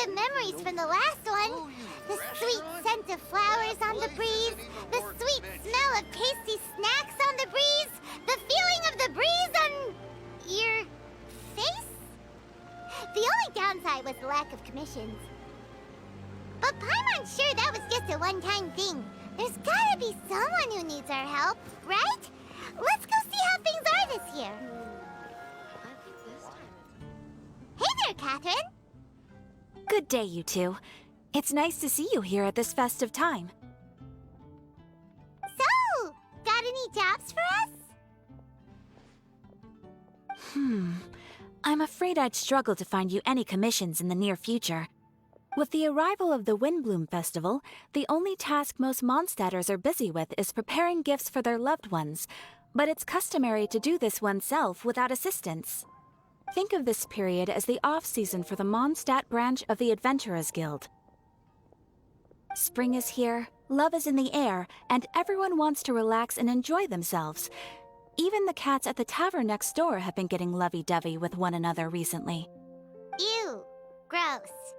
of memories from the last one. The sweet scent of flowers on the breeze, the sweet smell of tasty snacks on the breeze, the feeling of the breeze on your face? The only downside was the lack of commissions. But Paimon's sure that was just a one-time thing. There's gotta be someone who needs our help, right? Let's go see how things are this year. Hey there, Catherine. Good day, you two. It's nice to see you here at this festive time. So, got any jobs for us? I'm afraid I'd struggle to find you any commissions in the near future. With the arrival of the Windbloom Festival, the only task most Mondstadters are busy with is preparing gifts for their loved ones, but it's customary to do this oneself without assistance. Think of this period as the off-season for the Mondstadt branch of the Adventurers Guild. Spring is here, love is in the air, and everyone wants to relax and enjoy themselves. Even the cats at the tavern next door have been getting lovey-dovey with one another recently. Ew. Gross.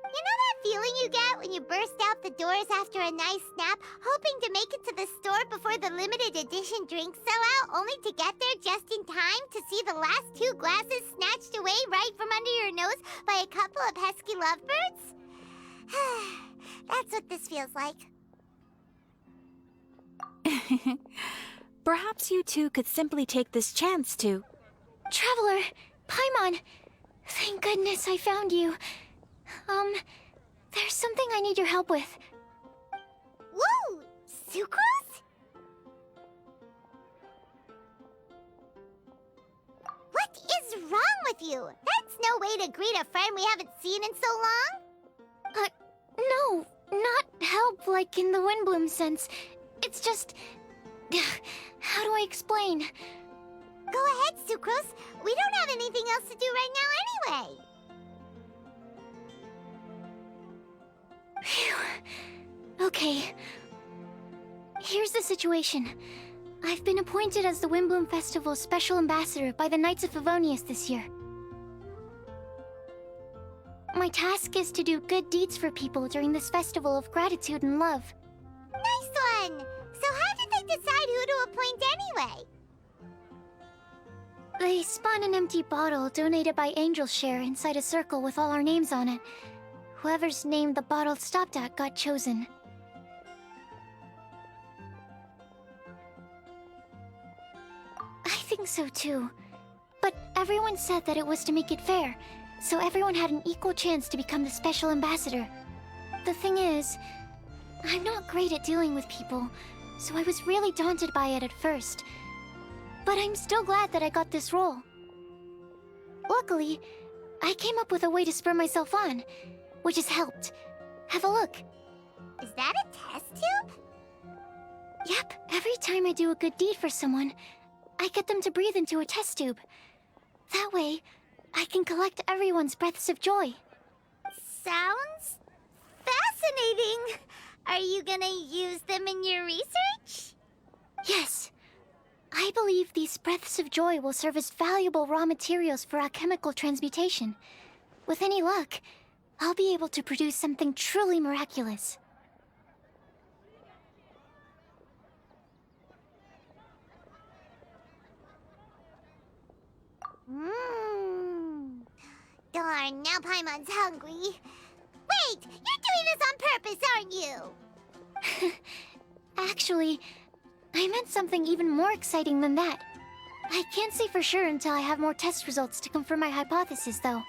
You know that feeling you get when you burst out the doors after a nice nap, hoping to make it to the store before the limited edition drinks sell out, only to get there just in time to see the last 2 glasses snatched away right from under your nose by a couple of pesky lovebirds? That's what this feels like. Perhaps you two could simply take this chance to... Traveler! Paimon! Thank goodness I found you. There's something I need your help with. Whoa! Sucrose? What is wrong with you? That's no way to greet a friend we haven't seen in so long. No, not help like in the Windbloom sense. It's just... How do I explain? Go ahead, Sucrose. We don't have anything else to do right now anyway. Phew. Okay. Here's the situation. I've been appointed as the Windbloom Festival's special ambassador by the Knights of Favonius this year. My task is to do good deeds for people during this festival of gratitude and love. Nice one! So how did they decide who to appoint anyway? They spun an empty bottle donated by Angel's Share inside a circle with all our names on it. Whoever's name the bottle stopped at got chosen. I think so too. But everyone said that it was to make it fair, so everyone had an equal chance to become the special ambassador. The thing is, I'm not great at dealing with people, so I was really daunted by it at first. But I'm still glad that I got this role. Luckily, I came up with a way to spur myself on, which has helped. Have a look. Is that a test tube? Yep, every time I do a good deed for someone, I get them to breathe into a test tube. That way, I can collect everyone's breaths of joy. Sounds fascinating. Are you gonna use them in your research? Yes. I believe these breaths of joy will serve as valuable raw materials for alchemical transmutation. With any luck, I'll be able to produce something truly miraculous. Darn, now Paimon's hungry. Wait, you're doing this on purpose, aren't you? Actually, I meant something even more exciting than that. I can't say for sure until I have more test results to confirm my hypothesis, though.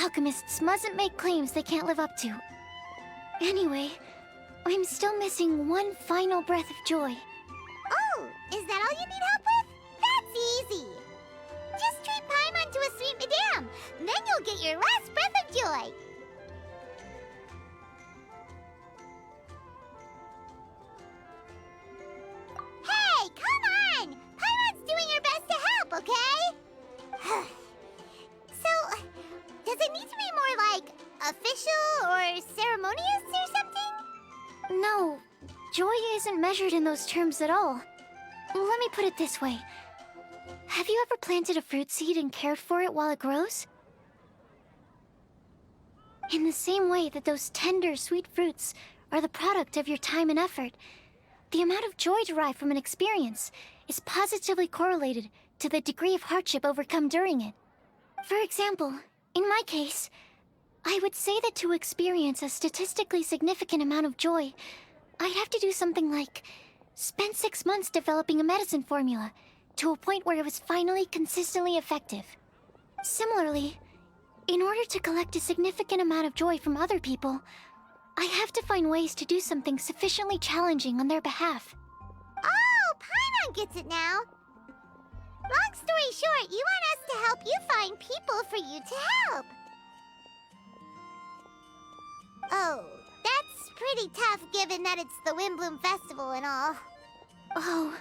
Alchemists mustn't make claims they can't live up to. Anyway, I'm still missing one final breath of joy. Oh, is that all you need help with? That's easy. Just treat Paimon to a sweet madame, then you'll get your last breath of joy. Hey, come on! Paimon's doing her best to help, okay? So, does it need to be more like official or ceremonious or something? No, joy isn't measured in those terms at all. Let me put it this way. Have you ever planted a fruit seed and cared for it while it grows? In the same way that those tender, sweet fruits are the product of your time and effort, the amount of joy derived from an experience is positively correlated to the degree of hardship overcome during it. For example, in my case, I would say that to experience a statistically significant amount of joy, I'd have to do something like spend 6 months developing a medicine formula to a point where it was finally consistently effective. Similarly, in order to collect a significant amount of joy from other people, I have to find ways to do something sufficiently challenging on their behalf. Oh, Paimon gets it now. Long story short, you want us to help you find people for you to help. Oh, that's pretty tough given that it's the Windbloom Festival and all. Oh,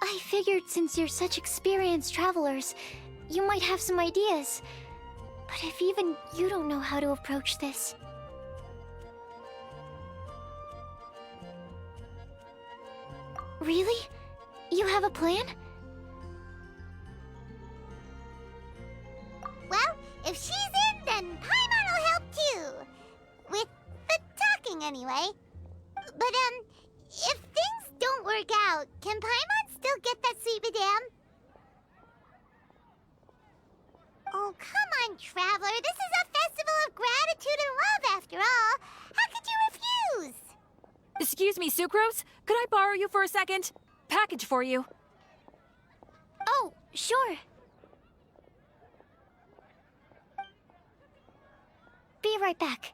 I figured since you're such experienced travelers, you might have some ideas. But if even you don't know how to approach this... Really? You have a plan? Well, if she's in, then Paimon will help too. With the talking, anyway. But, if things don't work out, can Paimon still get that sweet madame? Oh, come on, Traveler. This is a festival of gratitude and love, after all. How could you refuse? Excuse me, Sucrose? Could I borrow you for a second? Package for you. Oh, sure. Be right back.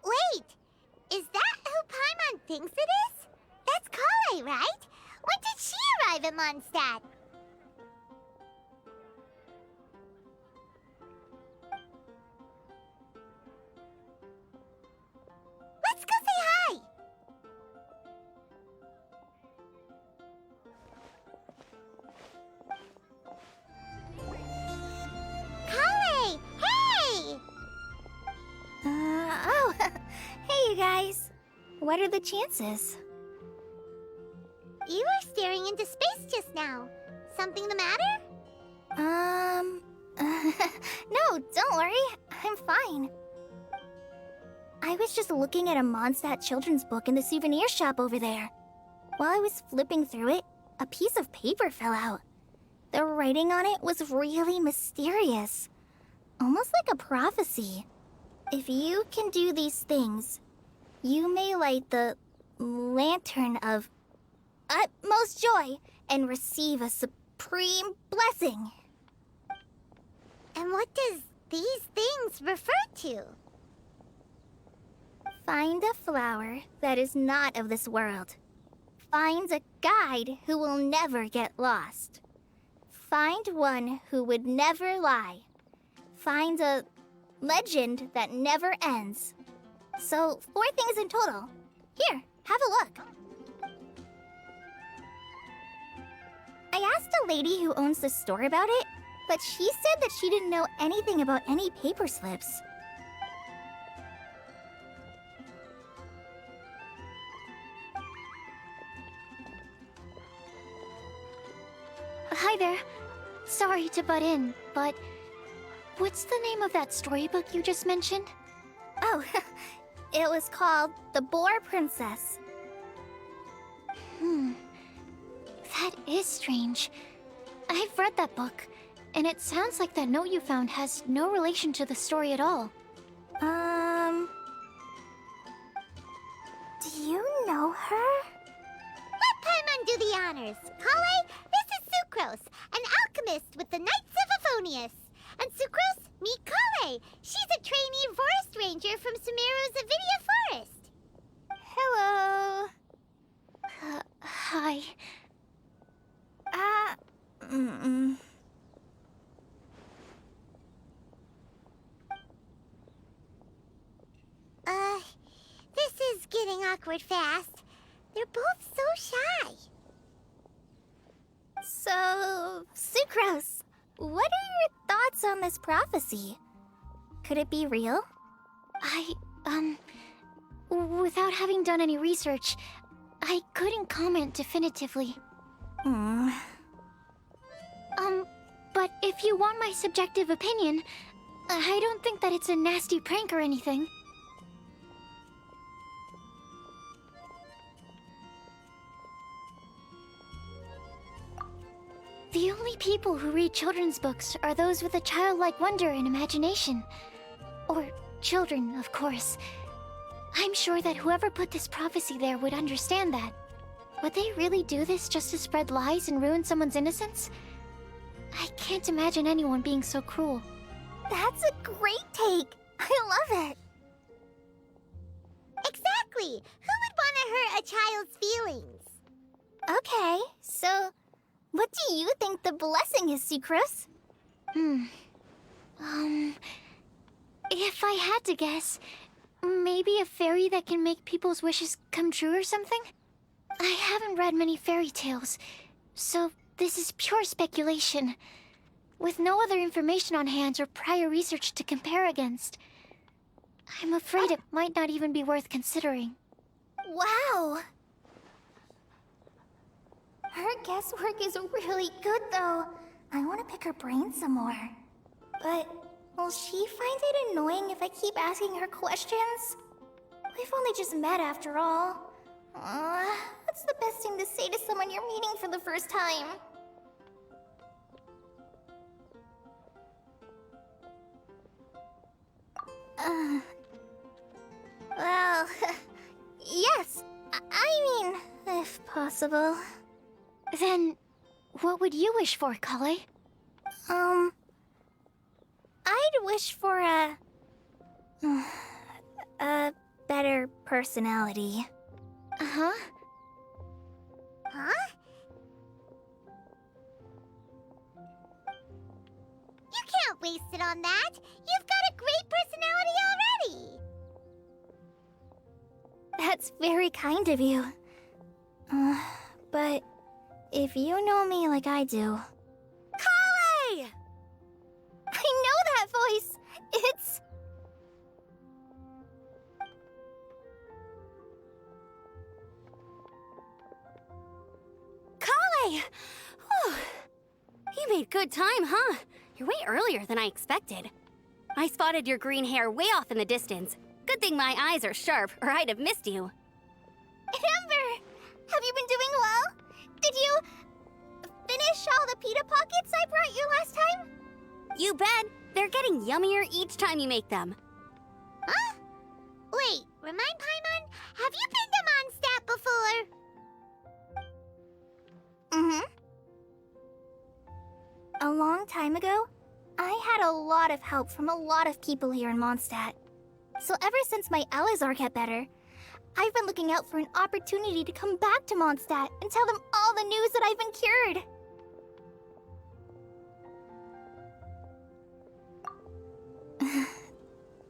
Wait, is that who Paimon thinks it is? That's Kale, right? When did she arrive at Mondstadt? Let's go say hi! Kale! Hey! Oh, hey you guys. What are the chances? You were staring into space just now. Something the matter? No, don't worry. I'm fine. I was just looking at a Mondstadt children's book in the souvenir shop over there. While I was flipping through it, a piece of paper fell out. The writing on it was really mysterious. Almost like a prophecy. If you can do these things, you may light the lantern of utmost joy and receive a supreme blessing. And what does these things refer to? Find a flower that is not of this world. Find a guide who will never get lost. Find one who would never lie. Find a legend that never ends. So, 4 things in total. Here, have a look. I asked a lady who owns the store about it, but she said that she didn't know anything about any paper slips. Hi there. Sorry to butt in, but what's the name of that storybook you just mentioned? Oh, it was called The Boar Princess. That is strange. I've read that book, and it sounds like that note you found has no relation to the story at all. Do you know her? Let Paimon do the honors. Kale, this is Sucrose, an alchemist with the Knights of Favonius. And Sucrose, meet Kale. She's a trainee forest ranger from Sumeru's Avidia Forest. Hello. Hi. This is getting awkward fast. They're both so shy. So, Sucrose, what are your thoughts on this prophecy? Could it be real? Without having done any research, I couldn't comment definitively. But if you want my subjective opinion, I don't think that it's a nasty prank or anything. The only people who read children's books are those with a childlike wonder and imagination. Or children, of course. I'm sure that whoever put this prophecy there would understand that. Would they really do this just to spread lies and ruin someone's innocence? I can't imagine anyone being so cruel. That's a great take. I love it. Exactly! Who would want to hurt a child's feelings? Okay, so what do you think the blessing is, Sucrose? If I had to guess, maybe a fairy that can make people's wishes come true or something? I haven't read many fairy tales, so this is pure speculation, with no other information on hand or prior research to compare against. I'm afraid it might not even be worth considering. Wow! Her guesswork is really good, though. I want to pick her brain some more. But will she find it annoying if I keep asking her questions? We've only just met after all. What's the best thing to say to someone you're meeting for the first time? Well, yes. I mean, if possible. Then, what would you wish for, Kale? I'd wish for a better personality. Uh-huh. Huh? You can't waste it on that! You've got a great personality already! That's very kind of you. But if you know me like I do... Kale! I know that voice! It's... Kale! Whew. You made good time, huh? You're way earlier than I expected. I spotted your green hair way off in the distance. Good thing my eyes are sharp, or I'd have missed you. Amber! Have you been doing well? Did you... finish all the pita pockets I brought you last time? You bet! They're getting yummier each time you make them. Huh? Wait, remind Paimon, have you been to Mondstadt before? A long time ago, I had a lot of help from a lot of people here in Mondstadt. So ever since my Elazar got better, I've been looking out for an opportunity to come back to Mondstadt and tell them all the news that I've been cured.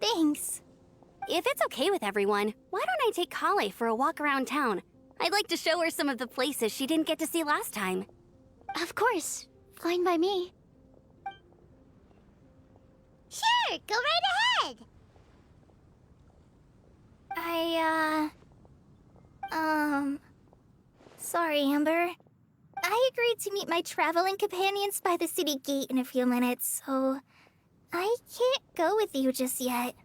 Thanks. If it's okay with everyone, why don't I take Kale for a walk around town? I'd like to show her some of the places she didn't get to see last time. Of course. Fine by me. Sure, go right ahead! Sorry, Amber. I agreed to meet my traveling companions by the city gate in a few minutes, so I can't go with you just yet.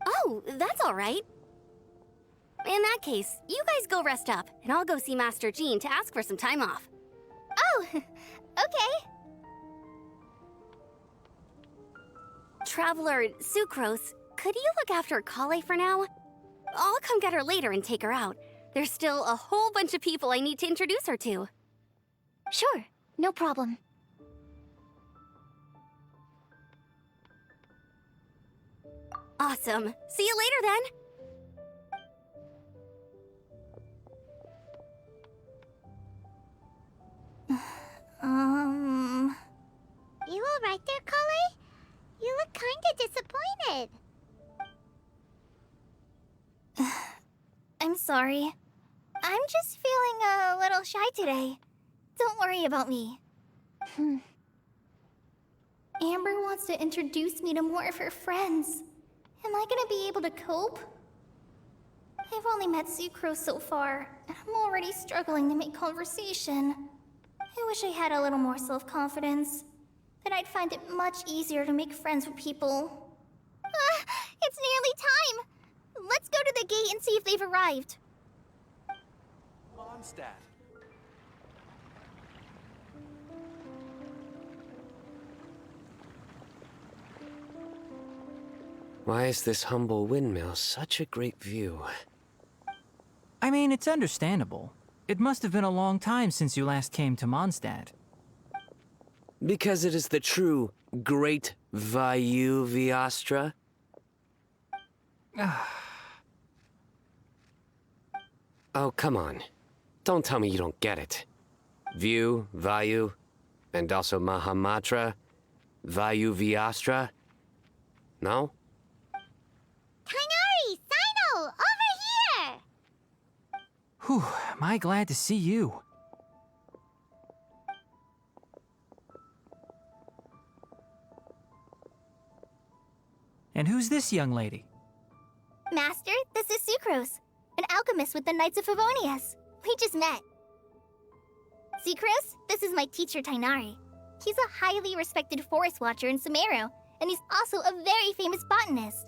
Oh, that's all right. In that case, you guys go rest up, and I'll go see Master Jean to ask for some time off. Oh, okay. Traveler Sucrose, could you look after Kale for now? I'll come get her later and take her out. There's still a whole bunch of people I need to introduce her to. Sure, no problem. Awesome. See you later then. You alright there, Kale? You look kinda disappointed. I'm sorry. I'm just feeling a little shy today. Don't worry about me. Amber wants to introduce me to more of her friends. Am I gonna be able to cope? I've only met Sucrose so far, and I'm already struggling to make conversation. I wish I had a little more self-confidence. Then I'd find it much easier to make friends with people. It's nearly time! Let's go to the gate and see if they've arrived. Mondstadt. Why is this humble windmill such a great view? I mean, it's understandable. It must have been a long time since you last came to Mondstadt. Because it is the true Great Vayu Viastra? Oh, come on. Don't tell me you don't get it. View, Vayu, and also Mahamatra, Vayu Viastra? No? Kainari! Sino! Over here! Whew, am I glad to see you. And who's this young lady? Master, this is Sucrose, an alchemist with the Knights of Favonius. We just met. Sucrose, this is my teacher Tainari. He's a highly respected forest watcher in Sumeru, and he's also a very famous botanist.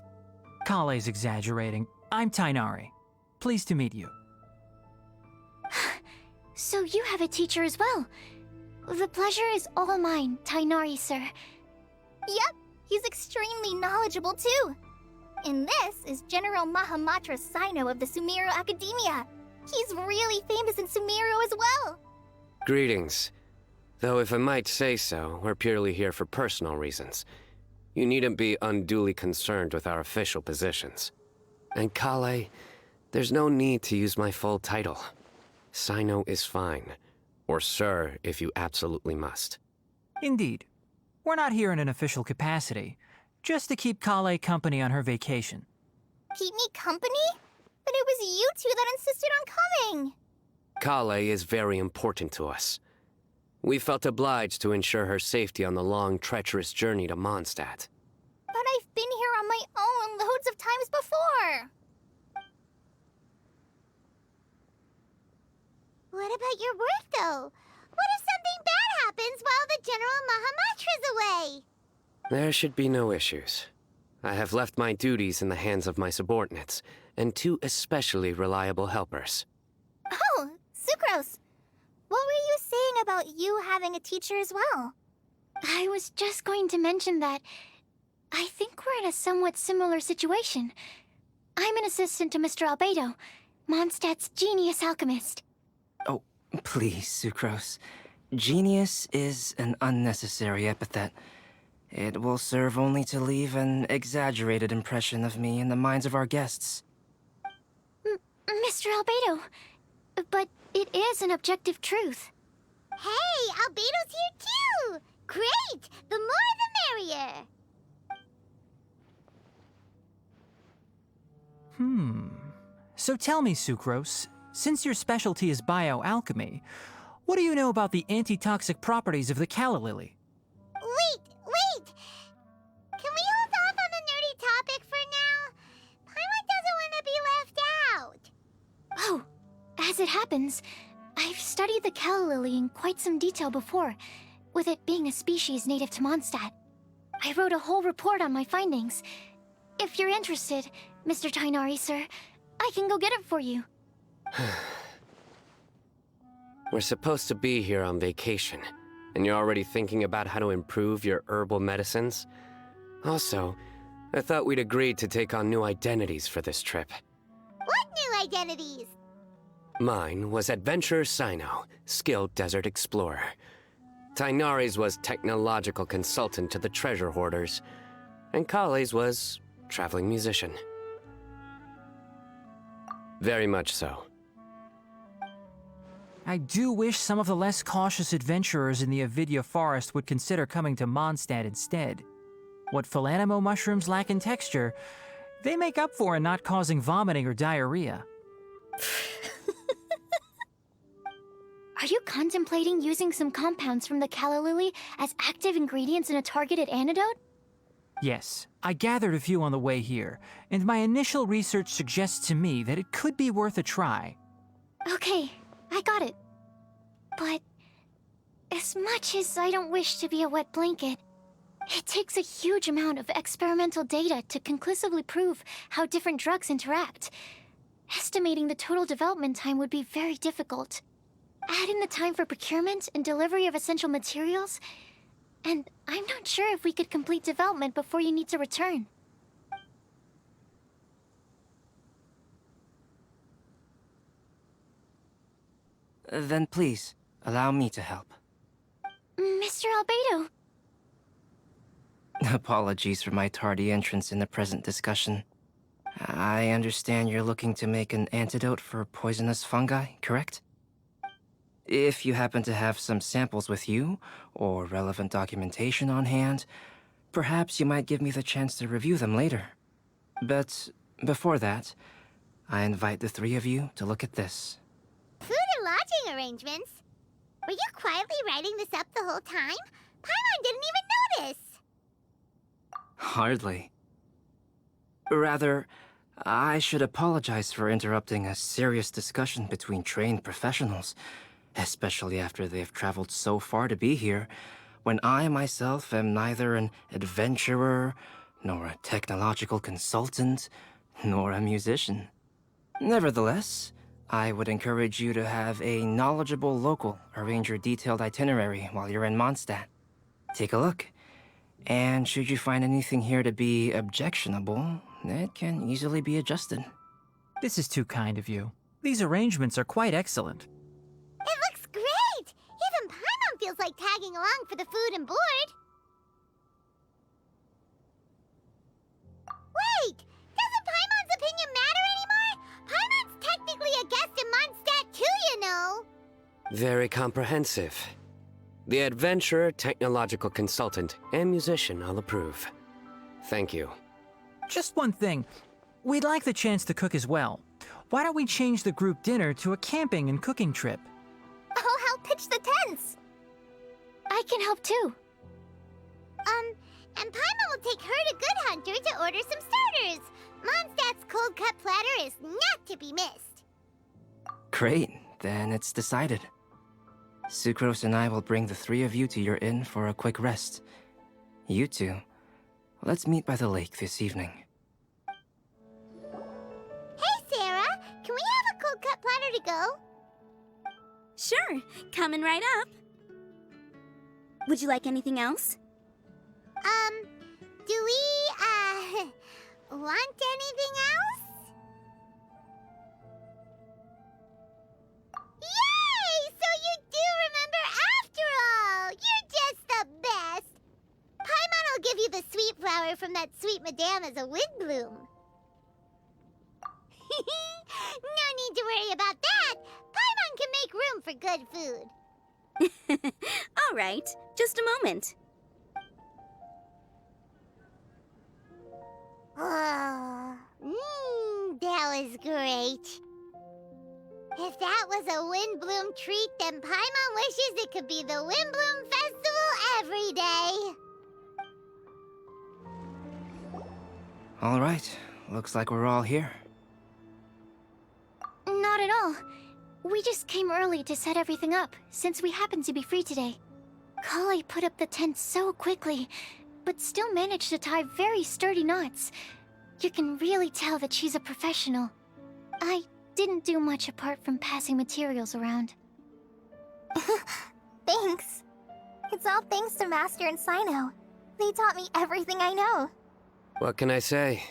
Kale's exaggerating. I'm Tainari. Pleased to meet you. So you have a teacher as well. The pleasure is all mine, Tainari, sir. Yep, he's extremely knowledgeable too. And this is General Mahamatra Sino of the Sumeru Academia. He's really famous in Sumeru as well. Greetings. Though if I might say so, we're purely here for personal reasons. You needn't be unduly concerned with our official positions. And Kale, there's no need to use my full title. Sino is fine. Or sir, if you absolutely must. Indeed. We're not here in an official capacity, just to keep Kale company on her vacation. Keep me company? But it was you two that insisted on coming. Kale is very important to us. We felt obliged to ensure her safety on the long, treacherous journey to Mondstadt. But I've been here on my own loads of times before. What about your work, though? What if something bad happens while the General Mahamatra's away? There should be no issues. I have left my duties in the hands of my subordinates, and two especially reliable helpers. Oh, Sucrose. What were you saying about you having a teacher as well? I was just going to mention that I think we're in a somewhat similar situation. I'm an assistant to Mr. Albedo, Mondstadt's genius alchemist. Oh, please, Sucrose. Genius is an unnecessary epithet. It will serve only to leave an exaggerated impression of me in the minds of our guests. Mr. Albedo, but it is an objective truth. Hey, Albedo's here too! Great! The more the merrier! So tell me, Sucrose, since your specialty is bioalchemy, what do you know about the antitoxic properties of the calla lily? Wait! Can we hold off on the nerdy topic for now? Paimon doesn't want to be left out. Oh, as it happens, I've studied the calla lily in quite some detail before, with it being a species native to Mondstadt. I wrote a whole report on my findings. If you're interested, Mr. Tainari, sir, I can go get it for you. We're supposed to be here on vacation, and you're already thinking about how to improve your herbal medicines? Also, I thought we'd agreed to take on new identities for this trip. What new identities? Mine was Adventurer Sino, skilled desert explorer. Tainari's was technological consultant to the treasure hoarders, and Kale's was traveling musician. Very much so. I do wish some of the less cautious adventurers in the Avidya forest would consider coming to Mondstadt instead. What Philanimo mushrooms lack in texture, they make up for in not causing vomiting or diarrhea. Are you contemplating using some compounds from the calla lily as active ingredients in a targeted antidote? Yes, I gathered a few on the way here, and my initial research suggests to me that it could be worth a try. Okay, I got it. But As much as I don't wish to be a wet blanket, it takes a huge amount of experimental data to conclusively prove how different drugs interact. Estimating the total development time would be very difficult. Add in the time for procurement and delivery of essential materials, and I'm not sure if we could complete development before you need to return. Then please, allow me to help. Mr. Albedo. Apologies for my tardy entrance in the present discussion. I understand you're looking to make an antidote for poisonous fungi, correct? If you happen to have some samples with you, or relevant documentation on hand, perhaps you might give me the chance to review them later. But before that, I invite the three of you to look at this. Food and lodging arrangements? Were you quietly writing this up the whole time? Paimon didn't even notice! Hardly. Rather, I should apologize for interrupting a serious discussion between trained professionals, especially after they've traveled so far to be here, when I myself am neither an adventurer, nor a technological consultant, nor a musician. Nevertheless, I would encourage you to have a knowledgeable local arrange your detailed itinerary while you're in Mondstadt. Take a look, and should you find anything here to be objectionable, it can easily be adjusted. This is too kind of you. These arrangements are quite excellent. It looks great! Even Paimon feels like tagging along for the food and board. Wait! Doesn't Paimon's opinion matter anymore? Paimon's technically a guest in Mondstadt too, you know! Very comprehensive. The adventurer, technological consultant, and musician all approve. Thank you. Just one thing. We'd like the chance to cook as well. Why don't we change the group dinner to a camping and cooking trip? I'll help pitch the tents. I can help too. And Paimon will take her to Good Hunter to order some starters. Mondstadt's cold cut platter is not to be missed. Great, then it's decided. Sucrose and I will bring the three of you to your inn for a quick rest. You two, let's meet by the lake this evening. Hey, Sarah! Can we have a cold cut platter to go? Sure, coming right up. Would you like anything else? Do we, want anything else? Yay! So you do remember after all! You're just the best! Paimon will give you the sweet flower from that sweet madame as a Windbloom. No need to worry about that! Paimon can make room for good food. All right, just a moment. Oh, that was great. If that was a Windbloom treat, then Paimon wishes it could be the Windbloom Festival every day. All right, looks like we're all here. Not at all. We just came early to set everything up, since we happen to be free today. Kale put up the tent so quickly, but still managed to tie very sturdy knots. You can really tell that she's a professional. I didn't do much apart from passing materials around. Thanks. It's all thanks to Master and Sino. They taught me everything I know. What can I say?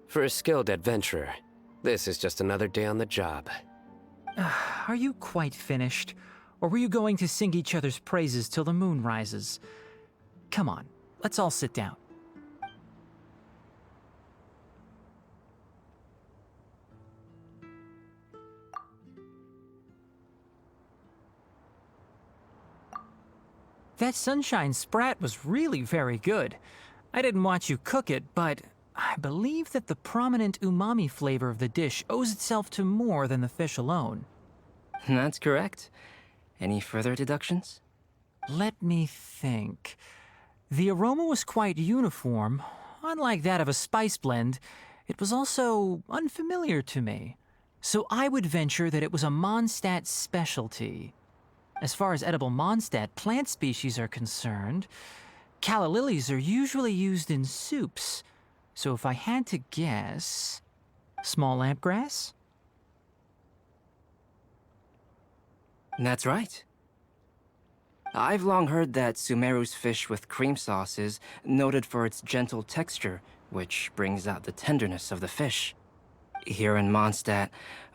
For a skilled adventurer, this is just another day on the job. Are you quite finished? Or were you going to sing each other's praises till the moon rises? Come on, let's all sit down. That sunshine sprat was really very good. I didn't watch you cook it, but I believe that the prominent umami flavor of the dish owes itself to more than the fish alone. That's correct. Any further deductions? Let me think. The aroma was quite uniform. Unlike that of a spice blend, it was also unfamiliar to me. So I would venture that it was a Mondstadt specialty. As far as edible Mondstadt plant species are concerned, calla lilies are usually used in soups. So if I had to guess... small lampgrass? That's right. I've long heard that Sumeru's fish with cream sauce is noted for its gentle texture, which brings out the tenderness of the fish. Here in Mondstadt,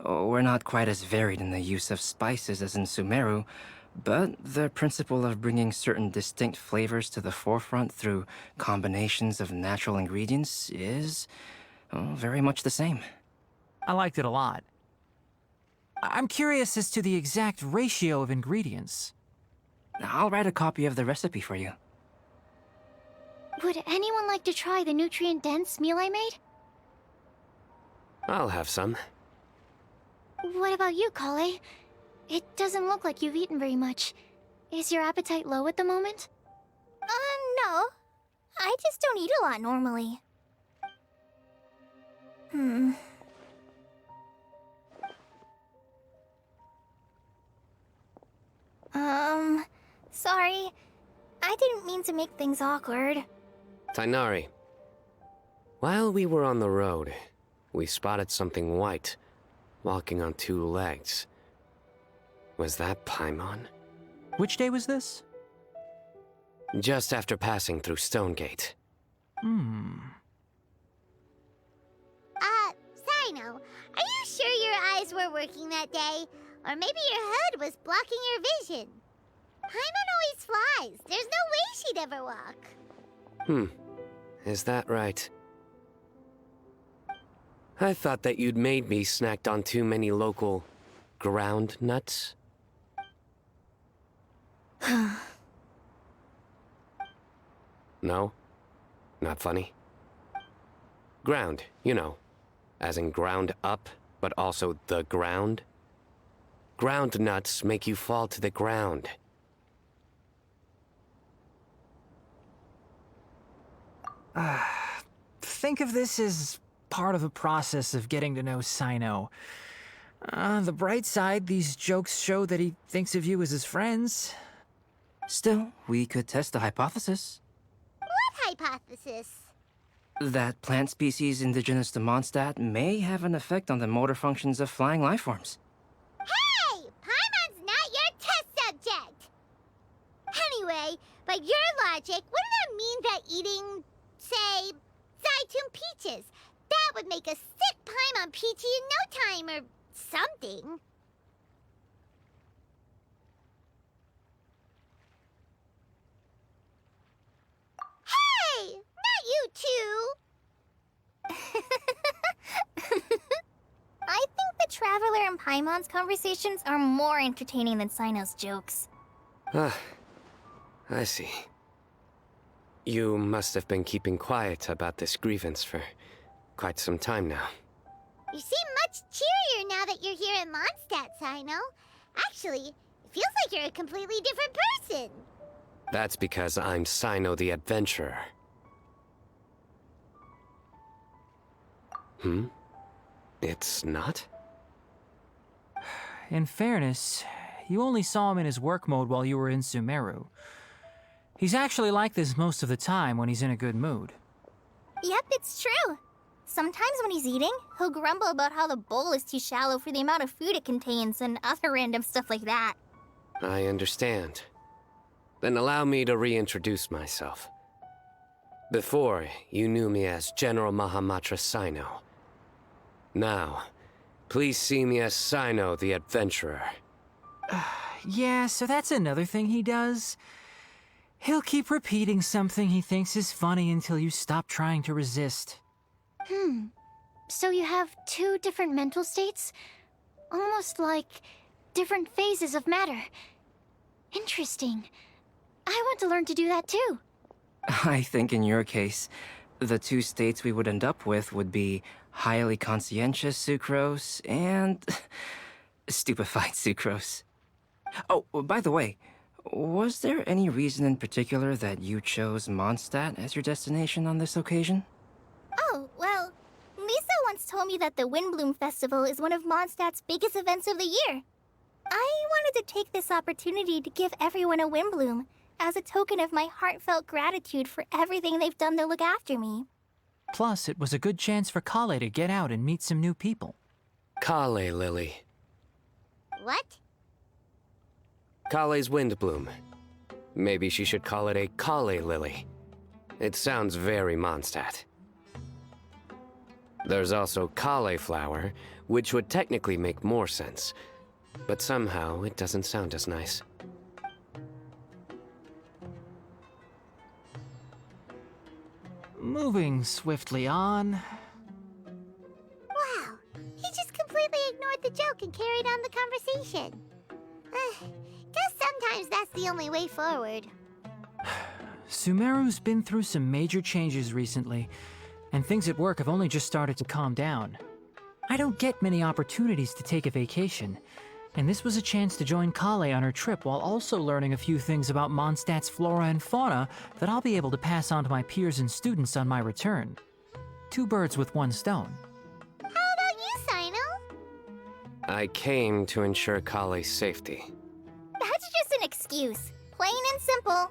we're not quite as varied in the use of spices as in Sumeru, but the principle of bringing certain distinct flavors to the forefront through combinations of natural ingredients is very much the same. I liked it a lot. I'm curious as to the exact ratio of ingredients. I'll write a copy of the recipe for you. Would anyone like to try the nutrient-dense meal I made? I'll have some. What about you, Kale? It doesn't look like you've eaten very much. Is your appetite low at the moment? No. I just don't eat a lot normally. Sorry. I didn't mean to make things awkward. Tainari, while we were on the road, we spotted something white, walking on two legs. Was that Paimon? Which day was this? Just after passing through Stonegate. Sino, are you sure your eyes were working that day? Or maybe your hood was blocking your vision? Paimon always flies. There's no way she'd ever walk. Is that right? I thought that you'd made me snacked on too many local ground nuts. No? Not funny? Ground, you know. As in ground up, but also the ground. Ground nuts make you fall to the ground. Think of this as part of the process of getting to know Sino. On the bright side, these jokes show that he thinks of you as his friends. Still, we could test the hypothesis. What hypothesis? That plant species indigenous to Mondstadt may have an effect on the motor functions of flying lifeforms. Hey! Paimon's not your test subject! Anyway, by your logic, wouldn't that mean that eating, say, Zaitun peaches, that would make a sick Paimon peachy in no time or something? Hey! Not you two! I think the Traveler and Paimon's conversations are more entertaining than Sino's jokes. I see. You must have been keeping quiet about this grievance for quite some time now. You seem much cheerier now that you're here in Mondstadt, Sino. Actually, it feels like you're a completely different person. That's because I'm Sino the Adventurer. It's not? In fairness, you only saw him in his work mode while you were in Sumeru. He's actually like this most of the time when he's in a good mood. Yep, it's true. Sometimes when he's eating, he'll grumble about how the bowl is too shallow for the amount of food it contains and other random stuff like that. I understand. Then allow me to reintroduce myself. Before, you knew me as General Mahamatra Sino. Now, please see me as Sino the Adventurer. Yeah, so that's another thing he does. He'll keep repeating something he thinks is funny until you stop trying to resist. So you have two different mental states? Almost like different phases of matter. Interesting. I want to learn to do that too. I think in your case, the two states we would end up with would be highly conscientious sucrose and stupefied sucrose. Oh, by the way, was there any reason in particular that you chose Mondstadt as your destination on this occasion? Oh, well, Lisa once told me that the Windbloom Festival is one of Mondstadt's biggest events of the year. I wanted to take this opportunity to give everyone a Windbloom as a token of my heartfelt gratitude for everything they've done to look after me. Plus, it was a good chance for Kale to get out and meet some new people. Kale Lily. What? Kale's Windbloom. Maybe she should call it a Kale Lily. It sounds very Mondstadt. There's also Cauliflower, which would technically make more sense, but somehow it doesn't sound as nice. Moving swiftly on. Wow, he just completely ignored the joke and carried on the conversation. Guess sometimes that's the only way forward. Sumeru's been through some major changes recently, and things at work have only just started to calm down. I don't get many opportunities to take a vacation, and this was a chance to join Kale on her trip while also learning a few things about Mondstadt's flora and fauna that I'll be able to pass on to my peers and students on my return. 2 birds with 1 stone. How about you, Sino? I came to ensure Kale's safety. That's just an excuse. Plain and simple.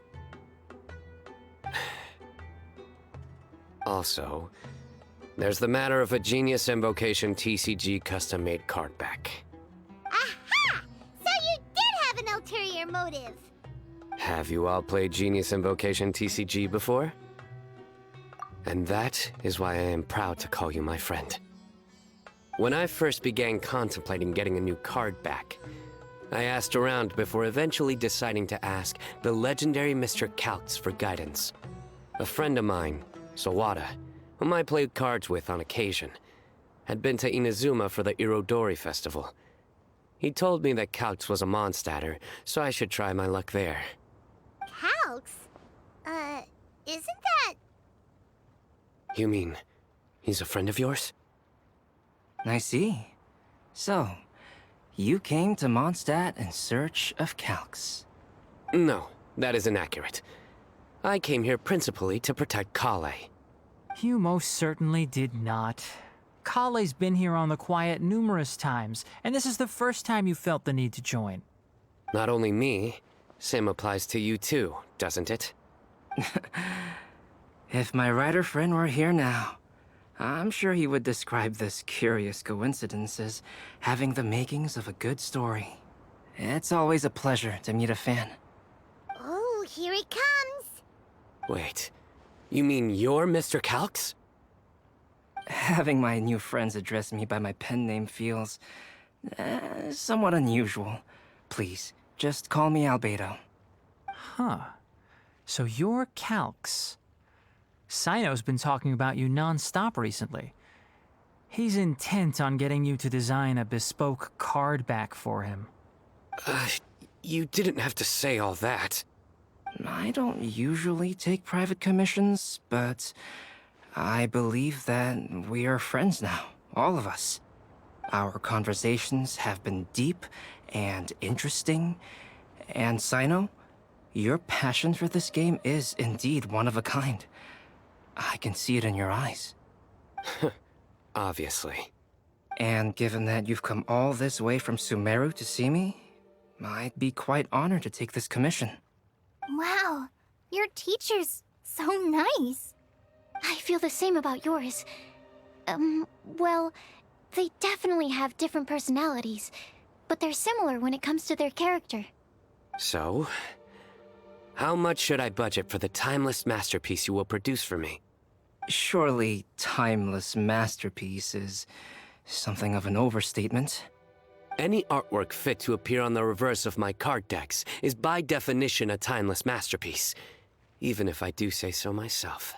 Also, there's the matter of a Genius Invocation TCG custom-made card back. Aha! So you did have an ulterior motive. Have you all played Genius Invocation TCG before? And that is why I am proud to call you my friend. When I first began contemplating getting a new card back, I asked around before eventually deciding to ask the legendary Mr. Calx for guidance. A friend of mine, Sawada, whom I played cards with on occasion, had been to Inazuma for the Irodori festival. He told me that Calx was a Mondstadter, so I should try my luck there. Calx? Isn't that... You mean, he's a friend of yours? I see. So, you came to Mondstadt in search of Calx. No, that is inaccurate. I came here principally to protect Kale. You most certainly did not. Kale's been here on the quiet numerous times, and this is the first time you felt the need to join. Not only me, same applies to you too, doesn't it? If my writer friend were here now, I'm sure he would describe this curious coincidence as having the makings of a good story. It's always a pleasure to meet a fan. Oh, here he comes. Wait, you mean you're Mr. Calx? Having my new friends address me by my pen name feels somewhat unusual. Please, just call me Albedo. Huh. So you're Calx. Sino's been talking about you non-stop recently. He's intent on getting you to design a bespoke card back for him. You didn't have to say all that. I don't usually take private commissions, but I believe that we are friends now, all of us. Our conversations have been deep and interesting, and Sino, your passion for this game is indeed one of a kind. I can see it in your eyes. Obviously. And given that you've come all this way from Sumeru to see me, I'd be quite honored to take this commission. Wow, your teacher's so nice. I feel the same about yours. Well, they definitely have different personalities, but they're similar when it comes to their character. So, how much should I budget for the timeless masterpiece you will produce for me? Surely, timeless masterpiece is something of an overstatement. Any artwork fit to appear on the reverse of my card decks is by definition a timeless masterpiece, even if I do say so myself.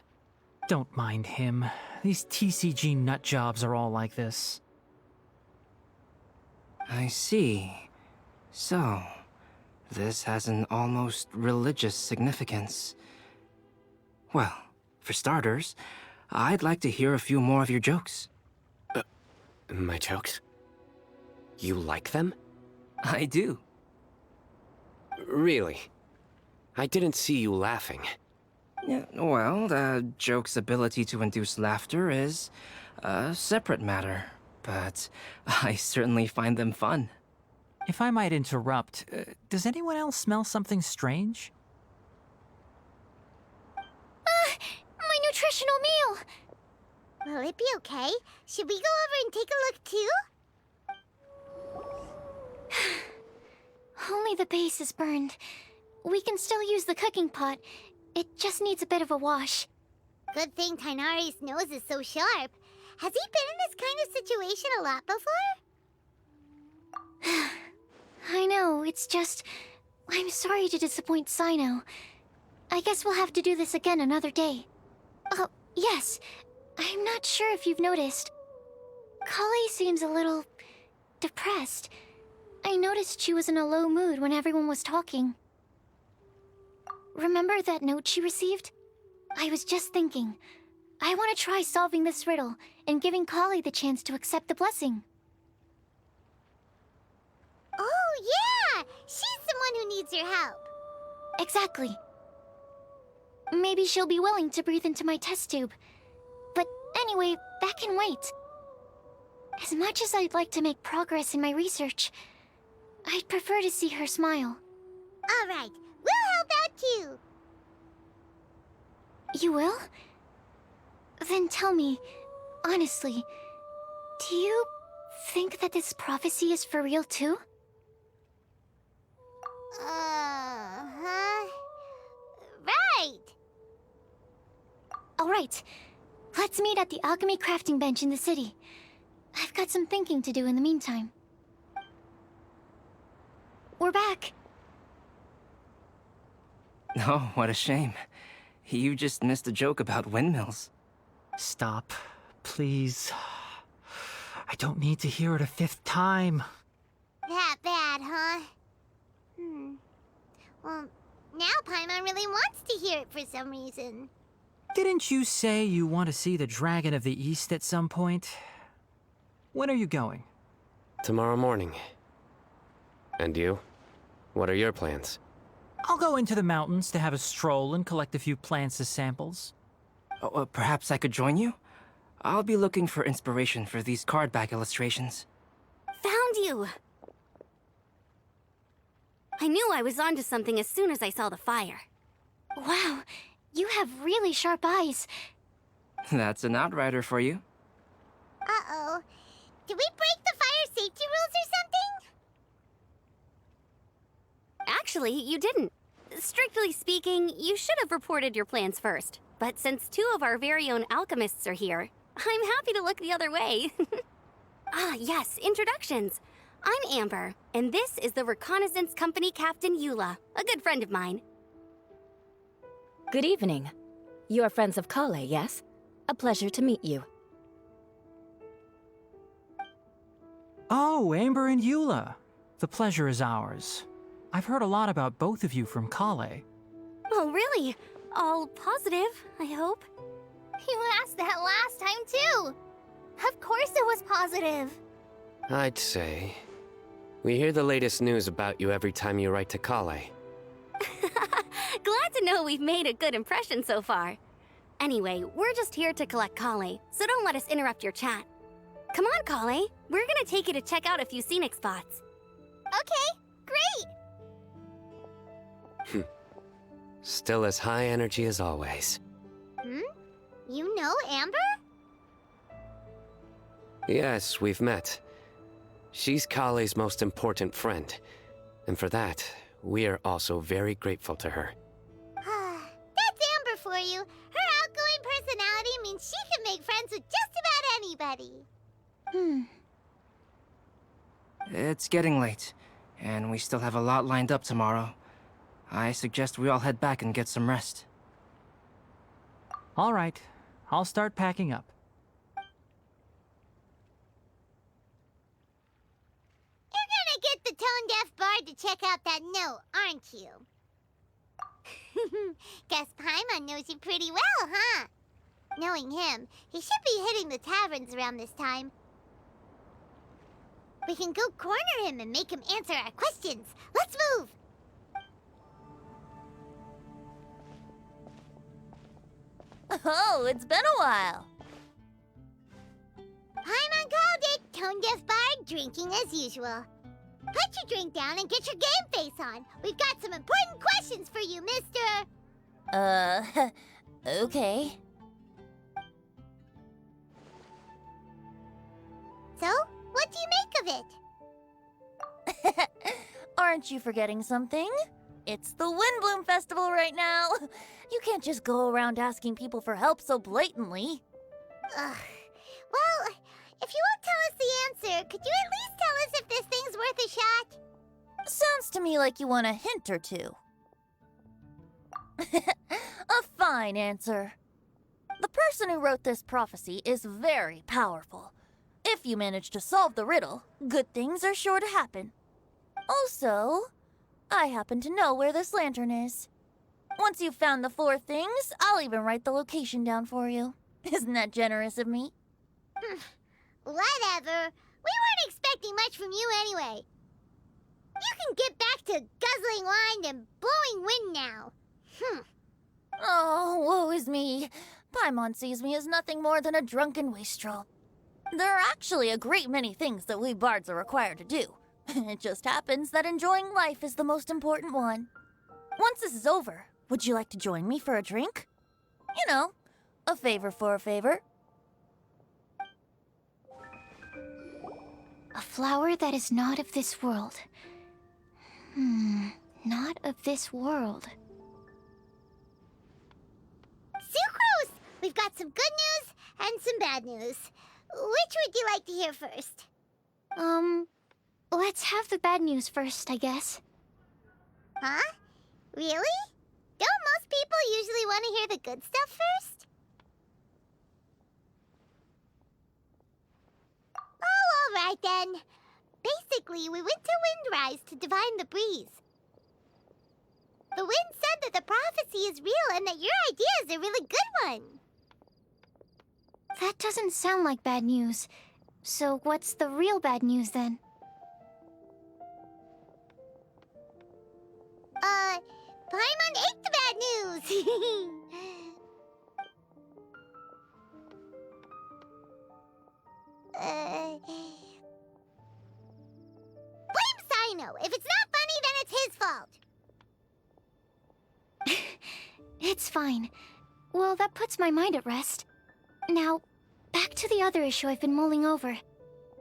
Don't mind him. These TCG nut jobs are all like this. I see. So, this has an almost religious significance. Well, for starters, I'd like to hear a few more of your jokes. My jokes? You like them? I do. Really? I didn't see you laughing. Yeah, well, the joke's ability to induce laughter is a separate matter, but I certainly find them fun. If I might interrupt, does anyone else smell something strange? My nutritional meal! Will it be okay? Should we go over and take a look too? Only the base is burned. We can still use the cooking pot. It just needs a bit of a wash. Good thing Tainari's nose is so sharp. Has he been in this kind of situation a lot before? I know, it's just... I'm sorry to disappoint Sino. I guess we'll have to do this again another day. Oh, yes. I'm not sure if you've noticed. Kale seems a little... depressed. I noticed she was in a low mood when everyone was talking. Remember that note she received? I was just thinking. I want to try solving this riddle and giving Kale the chance to accept the blessing. Oh, yeah! She's the one who needs your help. Exactly. Maybe she'll be willing to breathe into my test tube. But anyway, that can wait. As much as I'd like to make progress in my research, I'd prefer to see her smile. All right, we'll help out too. You will? Then tell me, honestly, do you think that this prophecy is for real too? Huh? Right! Alright, let's meet at the alchemy crafting bench in the city. I've got some thinking to do in the meantime. We're back. Oh, what a shame. You just missed a joke about windmills. Stop, please. I don't need to hear it a fifth time. That bad, huh? Well, now Paimon really wants to hear it for some reason. Didn't you say you want to see the Dragon of the East at some point? When are you going? Tomorrow morning. And you? What are your plans? I'll go into the mountains to have a stroll and collect a few plants as samples. Oh, perhaps I could join you? I'll be looking for inspiration for these card back illustrations. Found you! I knew I was onto something as soon as I saw the fire. Wow, you have really sharp eyes. That's an outrider for you. Uh-oh. Did we break the fire safety rules or something? Actually, you didn't. Strictly speaking, you should have reported your plans first. But since two of our very own alchemists are here, I'm happy to look the other way. Ah, yes, introductions. I'm Amber, and this is the Reconnaissance Company Captain Eula, a good friend of mine. Good evening. You are friends of Kale, yes? A pleasure to meet you. Oh, Amber and Eula. The pleasure is ours. I've heard a lot about both of you from Kale. Oh, really? All positive, I hope. You asked that last time, too. Of course it was positive. I'd say... we hear the latest news about you every time you write to Kale. Glad to know we've made a good impression so far. Anyway, we're just here to collect Kale, so don't let us interrupt your chat. Come on, Kale. We're gonna take you to check out a few scenic spots. Okay, great. Still as high energy as always. You know Amber? Yes, we've met. She's Kale's most important friend. And for that, we are also very grateful to her. That's Amber for you. Her outgoing personality means she can make friends with just about anybody. It's getting late, and we still have a lot lined up tomorrow. I suggest we all head back and get some rest. All right, I'll start packing up. You're gonna get the tone-deaf bard to check out that note, aren't you? Guess Paimon knows you pretty well, huh? Knowing him, he should be hitting the taverns around this time. We can go corner him and make him answer our questions. Let's move! Oh, it's been a while. Paimon called it. Tone-deaf bard drinking as usual. Put your drink down and get your game face on. We've got some important questions for you, mister. Okay. So, what do you make of it? Aren't you forgetting something? It's the Windbloom Festival right now. You can't just go around asking people for help so blatantly. Ugh. Well, if you won't tell us the answer, could you at least tell us if this thing's worth a shot? Sounds to me like you want a hint or two. A fine answer. The person who wrote this prophecy is very powerful. If you manage to solve the riddle, good things are sure to happen. Also, I happen to know where this lantern is. Once you've found the 4 things, I'll even write the location down for you. Isn't that generous of me? Whatever. We weren't expecting much from you anyway. You can get back to guzzling wine and blowing wind now. Oh, woe is me. Paimon sees me as nothing more than a drunken wastrel. There are actually a great many things that we bards are required to do. It just happens that enjoying life is the most important one. Once this is over, would you like to join me for a drink? You know, a favor for a favor. A flower that is not of this world. Not of this world. Sucrose! We've got some good news and some bad news. Which would you like to hear first? Let's have the bad news first, I guess. Huh? Really? Don't most people usually want to hear the good stuff first? Oh, all right then. Basically, we went to Windrise to divine the breeze. The wind said that the prophecy is real and that your idea is a really good one. That doesn't sound like bad news. So what's the real bad news then? Paimon ate the bad news! Blame Sino! If it's not funny, then it's his fault! It's fine. Well, that puts my mind at rest. Now, back to the other issue I've been mulling over.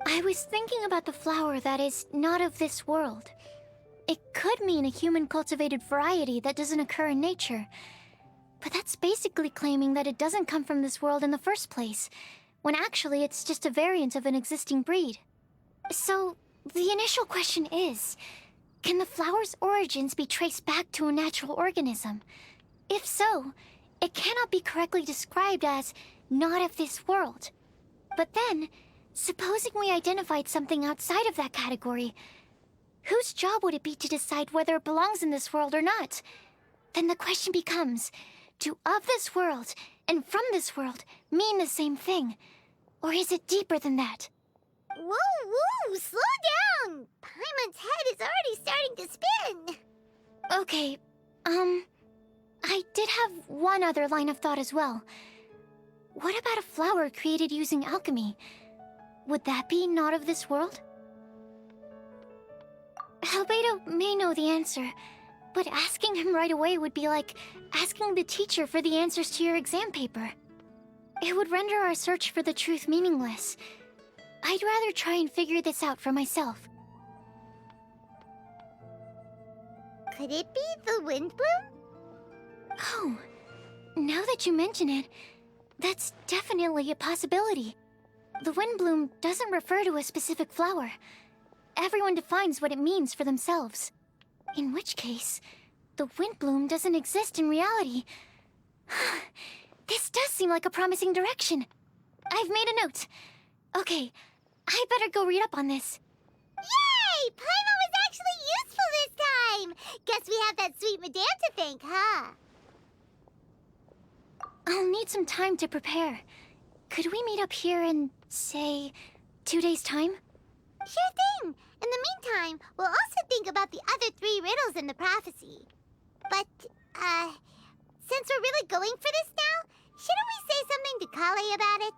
I was thinking about the flower that is not of this world. It could mean a human-cultivated variety that doesn't occur in nature. But that's basically claiming that it doesn't come from this world in the first place, when actually it's just a variant of an existing breed. So, the initial question is, can the flower's origins be traced back to a natural organism? If so, it cannot be correctly described as not of this world. But then, supposing we identified something outside of that category, whose job would it be to decide whether it belongs in this world or not? Then the question becomes, do of this world and from this world mean the same thing? Or is it deeper than that? Whoa, slow down! Paimon's head is already starting to spin! Okay, I did have one other line of thought as well. What about a flower created using alchemy? Would that be not of this world? Albedo may know the answer, but asking him right away would be like asking the teacher for the answers to your exam paper. It would render our search for the truth meaningless. I'd rather try and figure this out for myself. Could it be the Windbloom? Oh, now that you mention it, that's definitely a possibility. The Windbloom doesn't refer to a specific flower. Everyone defines what it means for themselves. In which case, the Windbloom doesn't exist in reality. This does seem like a promising direction. I've made a note. Okay, I better go read up on this. Yay! Paimon was actually useful this time! Guess we have that sweet madame to thank, huh? I'll need some time to prepare. Could we meet up here in, say, 2 days' time? Sure thing! In the meantime, we'll also think about the other 3 riddles in the prophecy. But, since we're really going for this now, shouldn't we say something to Kale about it?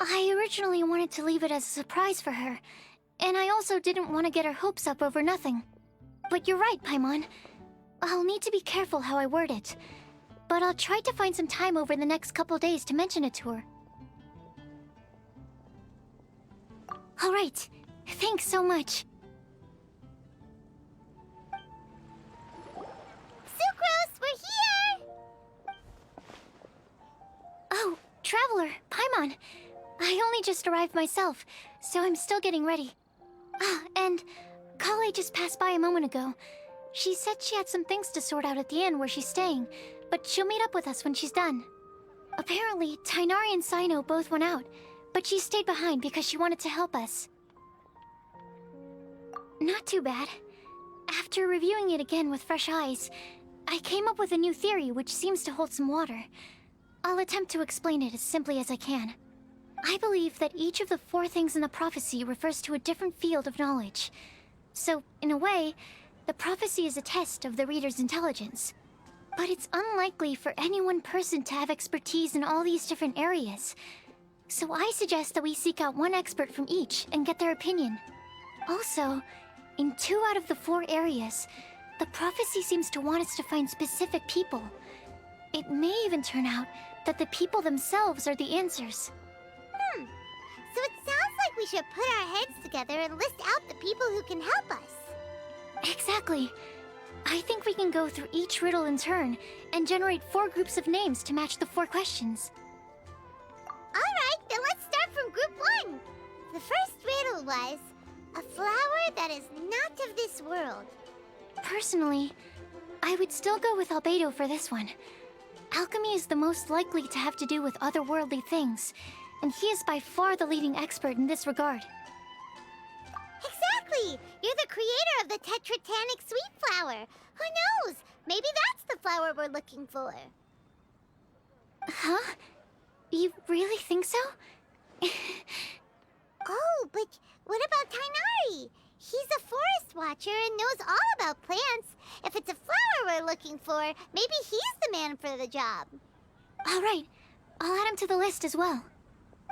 I originally wanted to leave it as a surprise for her, And I also didn't want to get our hopes up over nothing. But you're right, Paimon. I'll need to be careful how I word it. But I'll try to find some time over the next couple days to mention it to her. All right. Thanks so much. Sucrose, we're here! Oh, Traveler, Paimon. I only just arrived myself, so I'm still getting ready. Ah, and Kale just passed by a moment ago. She said she had some things to sort out at the inn where she's staying, but she'll meet up with us when she's done. Apparently, Tainari and Sino both went out, but she stayed behind because she wanted to help us. Not too bad. After reviewing it again with fresh eyes, I came up with a new theory which seems to hold some water. I'll attempt to explain it as simply as I can. I believe that each of the 4 things in the prophecy refers to a different field of knowledge. So, in a way, the prophecy is a test of the reader's intelligence. But it's unlikely for any one person to have expertise in all these different areas. So I suggest that we seek out one expert from each and get their opinion. Also, in 2 out of the 4 areas, the prophecy seems to want us to find specific people. It may even turn out that the people themselves are the answers. So it sounds like we should put our heads together and list out the people who can help us. Exactly. I think we can go through each riddle in turn and generate 4 groups of names to match the 4 questions. Alright, then let's start from group 1. The first riddle was, a flower that is not of this world. Personally, I would still go with Albedo for this one. Alchemy is the most likely to have to do with otherworldly things, and he is by far the leading expert in this regard. Exactly! You're the creator of the tetratanic sweet flower. Who knows? Maybe that's the flower we're looking for. Huh? You really think so? Oh, but what about Tainari? He's a forest watcher and knows all about plants. If it's a flower we're looking for, maybe he's the man for the job. All right. I'll add him to the list as well.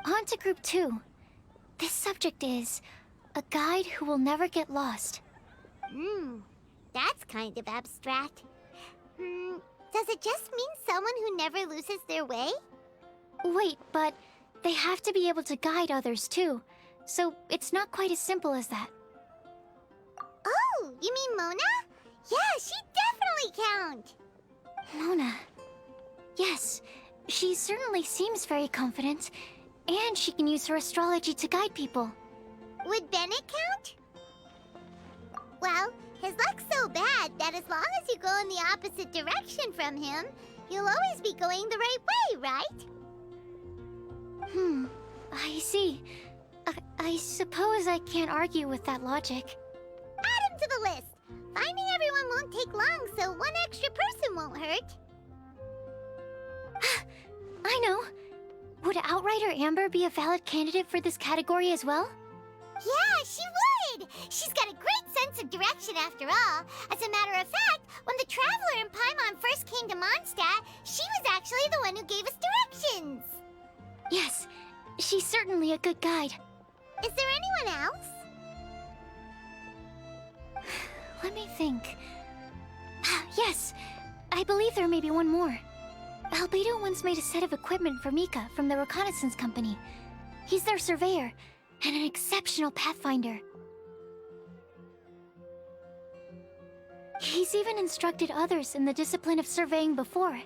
On to group 2. This subject is a guide who will never get lost. That's kind of abstract. Does it just mean someone who never loses their way? Wait, but they have to be able to guide others too. So it's not quite as simple as that. Oh, you mean Mona? Yeah, she definitely count. Mona. Yes, she certainly seems very confident. And she can use her astrology to guide people. Would Bennett count? Well, his luck's so bad that as long as you go in the opposite direction from him, you'll always be going the right way, right? I see. I suppose I can't argue with that logic. Add him to the list. Finding everyone won't take long, so one extra person won't hurt. I know. Would Outrider Amber be a valid candidate for this category as well? Yeah, she would! She's got a great sense of direction after all. As a matter of fact, when the Traveler and Paimon first came to Mondstadt, she was actually the one who gave us directions. Yes, she's certainly a good guide. Is there anyone else? Let me think. Yes, I believe there may be one more. Albedo once made a set of equipment for Mika from the reconnaissance company. He's their surveyor, and an exceptional pathfinder. He's even instructed others in the discipline of surveying before.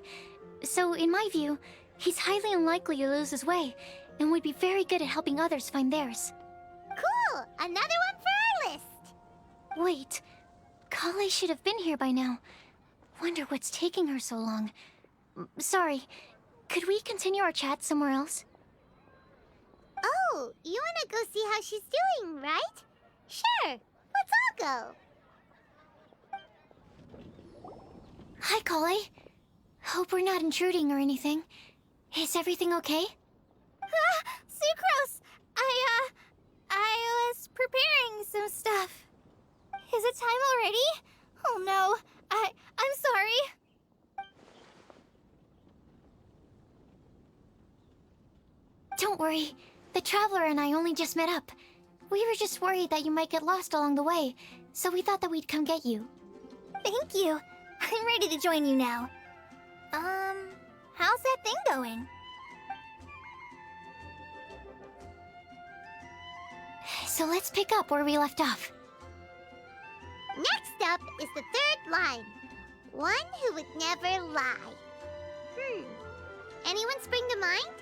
So, in my view, he's highly unlikely to lose his way, and would be very good at helping others find theirs. Cool! Another one for our list! Wait, Kale should have been here by now. Wonder what's taking her so long. Sorry, could we continue our chat somewhere else? Oh, you wanna go see how she's doing, right? Sure, let's all go. Hi, Kale. Hope we're not intruding or anything. Is everything okay? Sucrose! I was preparing some stuff. Is it time already? Oh no, I'm sorry. Don't worry. The Traveler and I only just met up. We were just worried that you might get lost along the way, so we thought that we'd come get you. Thank you. I'm ready to join you now. How's that thing going? So let's pick up where we left off. Next up is the third line. One who would never lie. Anyone spring to mind?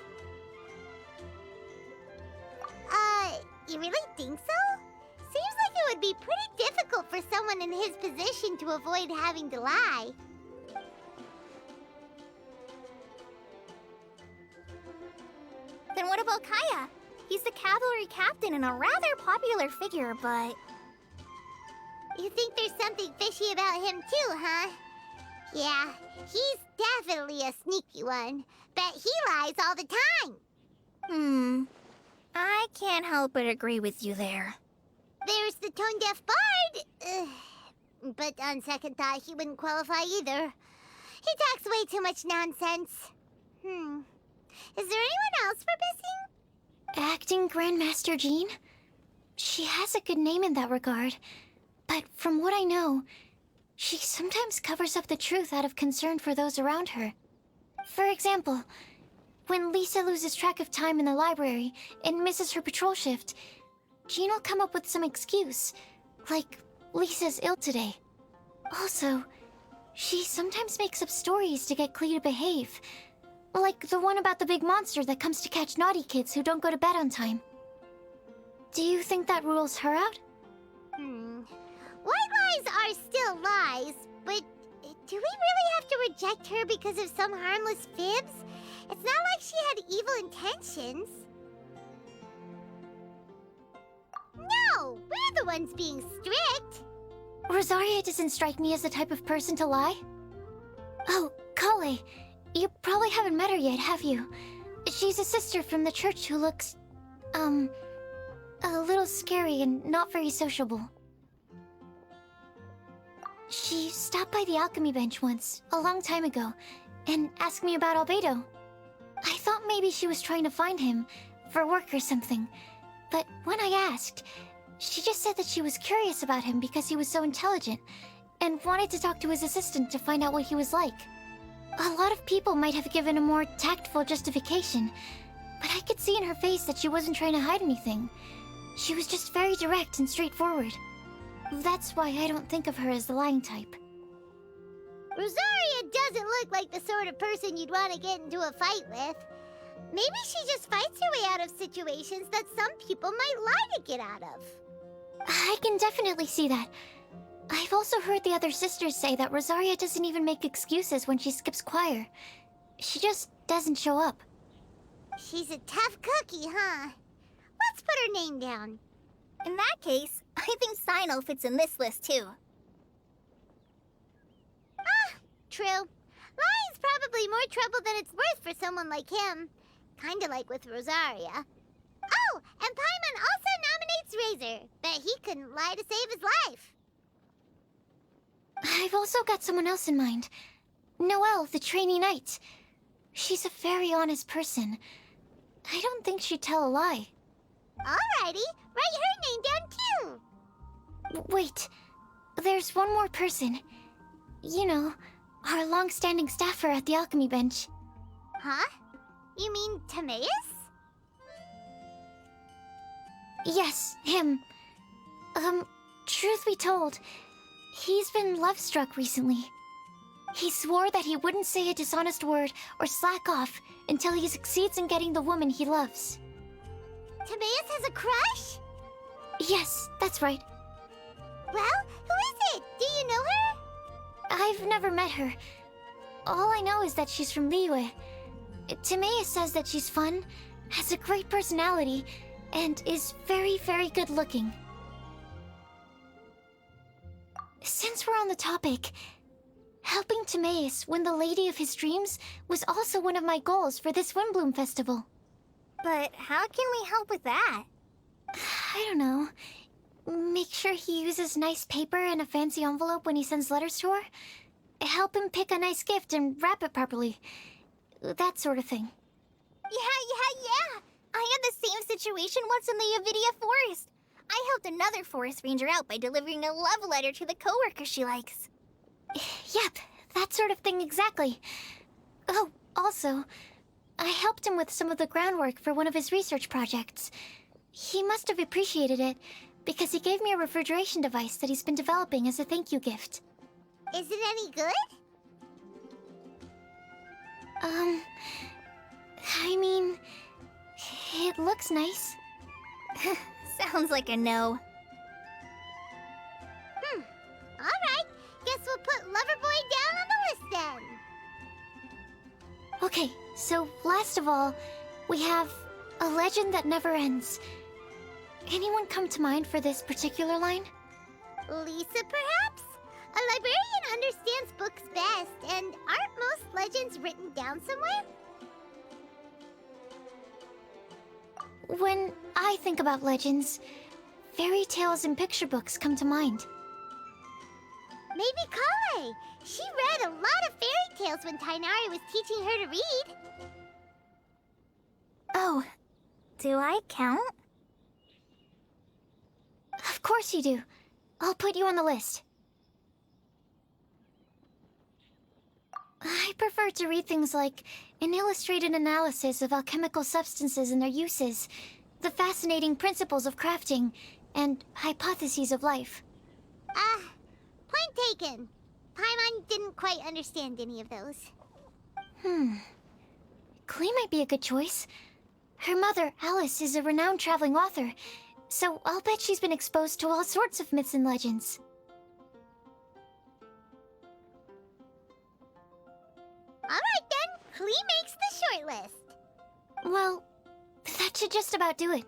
You really think so? Seems like it would be pretty difficult for someone in his position to avoid having to lie. Then what about Kaya? He's the cavalry captain and a rather popular figure, but... You think there's something fishy about him too, huh? Yeah, he's definitely a sneaky one. Bet he lies all the time. I can't help but agree with you there. There's the tone-deaf bard. But on second thought, he wouldn't qualify either. He talks way too much nonsense. Is there anyone else we're missing? Acting Grandmaster Jean? She has a good name in that regard. But from what I know, she sometimes covers up the truth out of concern for those around her. For example, when Lisa loses track of time in the library and misses her patrol shift, Jean will come up with some excuse, like Lisa's ill today. Also, she sometimes makes up stories to get Klee to behave, like the one about the big monster that comes to catch naughty kids who don't go to bed on time. Do you think that rules her out? White lies are still lies, but do we really have to reject her because of some harmless fibs? It's not like she had evil intentions. No, we're the ones being strict. Rosaria doesn't strike me as the type of person to lie. Oh, Kale, you probably haven't met her yet, have you? She's a sister from the church who looks, a little scary and not very sociable. She stopped by the alchemy bench once, a long time ago, and asked me about Albedo. I thought maybe she was trying to find him, for work or something. But when I asked, she just said that she was curious about him because he was so intelligent, and wanted to talk to his assistant to find out what he was like. A lot of people might have given a more tactful justification, but I could see in her face that she wasn't trying to hide anything. She was just very direct and straightforward. That's why I don't think of her as the lying type. Rosaria doesn't look like the sort of person you'd want to get into a fight with. Maybe she just fights her way out of situations that some people might lie to get out of. I can definitely see that. I've also heard the other sisters say that Rosaria doesn't even make excuses when she skips choir. She just doesn't show up. She's a tough cookie, huh? Let's put her name down. In that case, I think Sino fits in this list too. True. Lying's probably more trouble than it's worth for someone like him. Kinda like with Rosaria. Oh, and Paimon also nominates Razor. Bet he couldn't lie to save his life. I've also got someone else in mind. Noelle, the trainee knight. She's a very honest person. I don't think she'd tell a lie. Alrighty, write her name down too. Wait, there's one more person. You know, our long-standing staffer at the alchemy bench. Huh? You mean Timaeus? Yes, him. Truth be told, he's been love-struck recently. He swore that he wouldn't say a dishonest word or slack off until he succeeds in getting the woman he loves. Timaeus has a crush? Yes, that's right. Well, who is it? Do you know her? I've never met her. All I know is that she's from Liyue. Timaeus says that she's fun, has a great personality, and is very, very good looking. Since we're on the topic, helping Timaeus win the lady of his dreams was also one of my goals for this Windbloom festival. But how can we help with that? I don't know. Make sure he uses nice paper and a fancy envelope when he sends letters to her. Help him pick a nice gift and wrap it properly. That sort of thing. Yeah. I had the same situation once in the Avidia Forest. I helped another forest ranger out by delivering a love letter to the coworker she likes. Yep, that sort of thing exactly. Oh, also, I helped him with some of the groundwork for one of his research projects. He must have appreciated it, because he gave me a refrigeration device that he's been developing as a thank you gift. Is it any good? I mean, it looks nice. Sounds like a no. Alright, guess we'll put Loverboy down on the list then. Okay, so last of all, we have a legend that never ends. Anyone come to mind for this particular line? Lisa, perhaps? A librarian understands books best, and aren't most legends written down somewhere? When I think about legends, fairy tales and picture books come to mind. Maybe Kale. She read a lot of fairy tales when Tainari was teaching her to read. Oh, do I count? Of course you do. I'll put you on the list. I prefer to read things like an illustrated analysis of alchemical substances and their uses, the fascinating principles of crafting, and hypotheses of life. Point taken. Paimon didn't quite understand any of those. Klee might be a good choice. Her mother, Alice, is a renowned traveling author, so I'll bet she's been exposed to all sorts of myths and legends. Alright then, Klee makes the short list. Well, that should just about do it.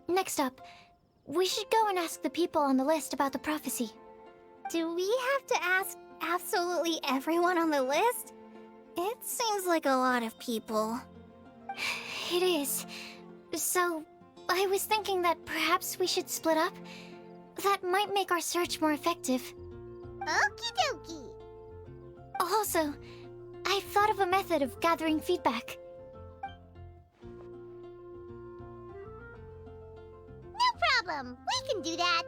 Next up, we should go and ask the people on the list about the prophecy. Do we have to ask absolutely everyone on the list? It seems like a lot of people. It is. So, I was thinking that perhaps we should split up. That might make our search more effective. Okie dokie. Also, I've thought of a method of gathering feedback. No problem. We can do that.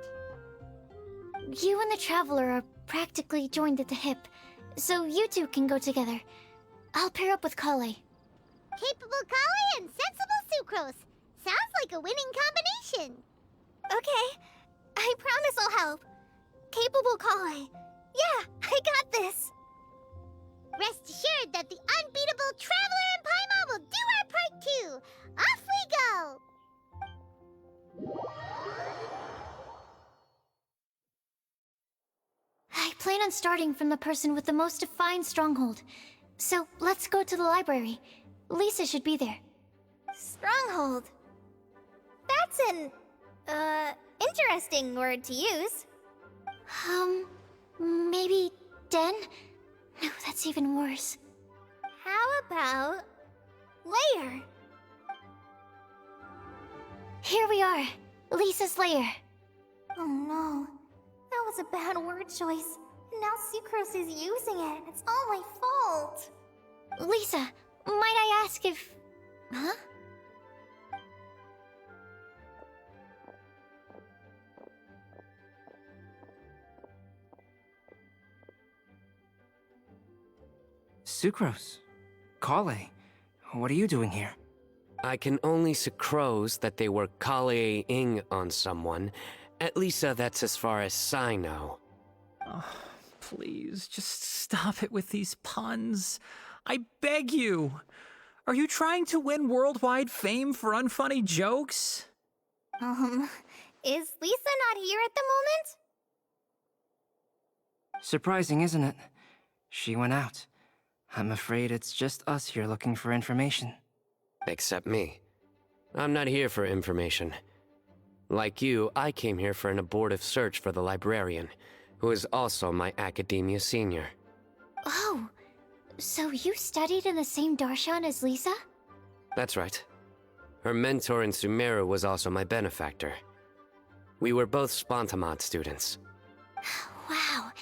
You and the Traveler are practically joined at the hip, so you two can go together. I'll pair up with Kale. Capable Kale and sensible Sucrose. Sounds like a winning combination. Okay, I promise I'll help. Capable Kale. Yeah, I got this. Rest assured that the unbeatable Traveler and Paimon will do our part too. Off we go. I plan on starting from the person with the most defined stronghold. So let's go to the library. Lisa should be there. Stronghold. That's an, interesting word to use. Maybe den? No, that's even worse. How about layer? Here we are, Lisa's lair. Oh no, that was a bad word choice. And now Sucrose is using it. It's all my fault. Lisa, might I ask if... Huh? Sucrose. Kale. What are you doing here? I can only sucrose that they were Kale-ing on someone. At least that's as far as I know. Oh, please, just stop it with these puns. I beg you. Are you trying to win worldwide fame for unfunny jokes? Is Lisa not here at the moment? Surprising, isn't it? She went out. I'm afraid it's just us here looking for information. Except me. I'm not here for information. Like you, I came here for an abortive search for the librarian, who is also my academia senior. Oh, so you studied in the same darshan as Lisa? That's right. Her mentor in Sumeru was also my benefactor. We were both Spontamod students. Wow,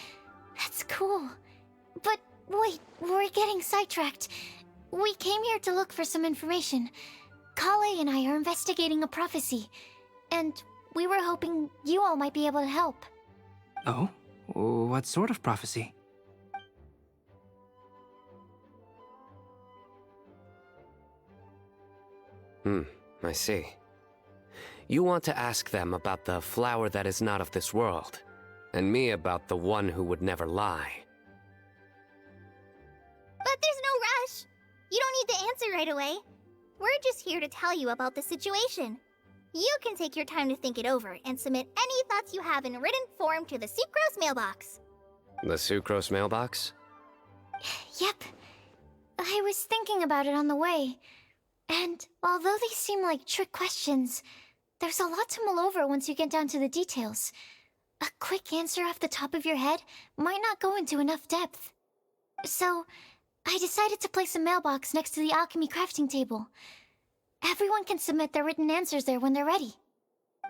that's cool. But wait, we're getting sidetracked. We came here to look for some information. Kale and I are investigating a prophecy, and we were hoping you all might be able to help. Oh? What sort of prophecy? I see. You want to ask them about the flower that is not of this world, and me about the one who would never lie. But there's no rush. You don't need to answer right away. We're just here to tell you about the situation. You can take your time to think it over and submit any thoughts you have in written form to the Sucrose mailbox. The Sucrose mailbox? Yep. I was thinking about it on the way. And although they seem like trick questions, there's a lot to mull over once you get down to the details. A quick answer off the top of your head might not go into enough depth. So, I decided to place a mailbox next to the alchemy crafting table. Everyone can submit their written answers there when they're ready.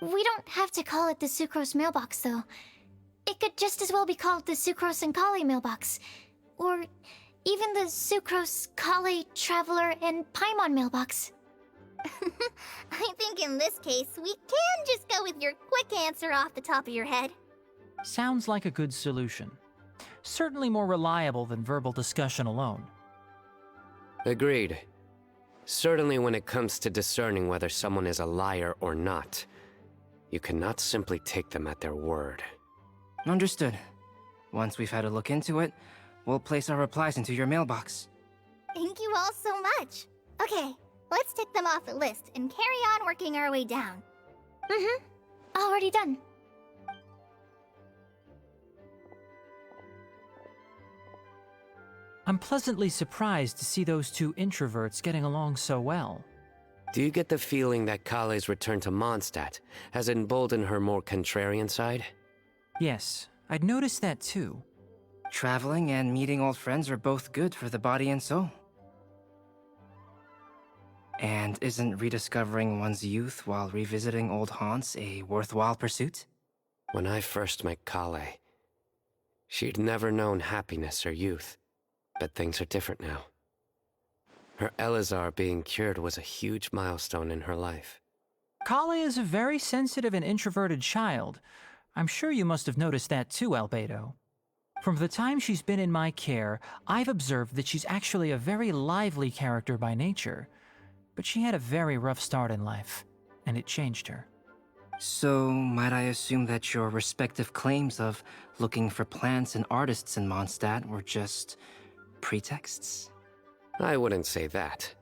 We don't have to call it the Sucrose mailbox, though. It could just as well be called the Sucrose and Kale mailbox. Or even the Sucrose, Kale, Traveler, and Paimon mailbox. I think in this case, we can just go with your quick answer off the top of your head. Sounds like a good solution. Certainly more reliable than verbal discussion alone. Agreed. Certainly when it comes to discerning whether someone is a liar or not, you cannot simply take them at their word. Understood. Once we've had a look into it, we'll place our replies into your mailbox. Thank you all so much. Okay, let's tick them off the list and carry on working our way down. Already done. I'm pleasantly surprised to see those two introverts getting along so well. Do you get the feeling that Kale's return to Mondstadt has emboldened her more contrarian side? Yes, I'd noticed that too. Traveling and meeting old friends are both good for the body and soul. And isn't rediscovering one's youth while revisiting old haunts a worthwhile pursuit? When I first met Kale, she'd never known happiness or youth. But things are different now. Her Elazar being cured was a huge milestone in her life. Kale is a very sensitive and introverted child. I'm sure you must have noticed that too, Albedo. From the time she's been in my care, I've observed that she's actually a very lively character by nature. But she had a very rough start in life, and it changed her. So, might I assume that your respective claims of looking for plants and artists in Mondstadt were just pretexts? I wouldn't say that.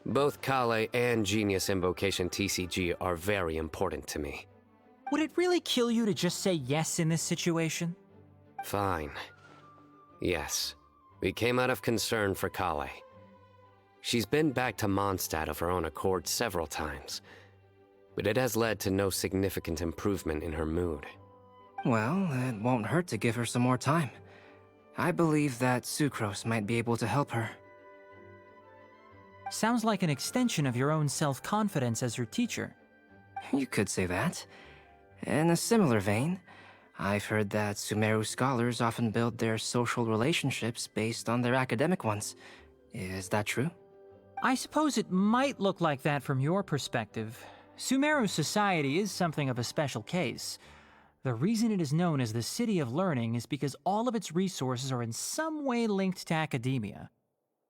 Both Kale and Genius Invocation TCG are very important to me. Would it really kill you to just say yes in this situation? Fine. Yes. We came out of concern for Kale. She's been back to Mondstadt of her own accord several times, but it has led to no significant improvement in her mood. Well, it won't hurt to give her some more time. I believe that Sucrose might be able to help her. Sounds like an extension of your own self-confidence as her teacher. You could say that. In a similar vein, I've heard that Sumeru scholars often build their social relationships based on their academic ones. Is that true? I suppose it might look like that from your perspective. Sumeru society is something of a special case. The reason it is known as the City of Learning is because all of its resources are in some way linked to academia.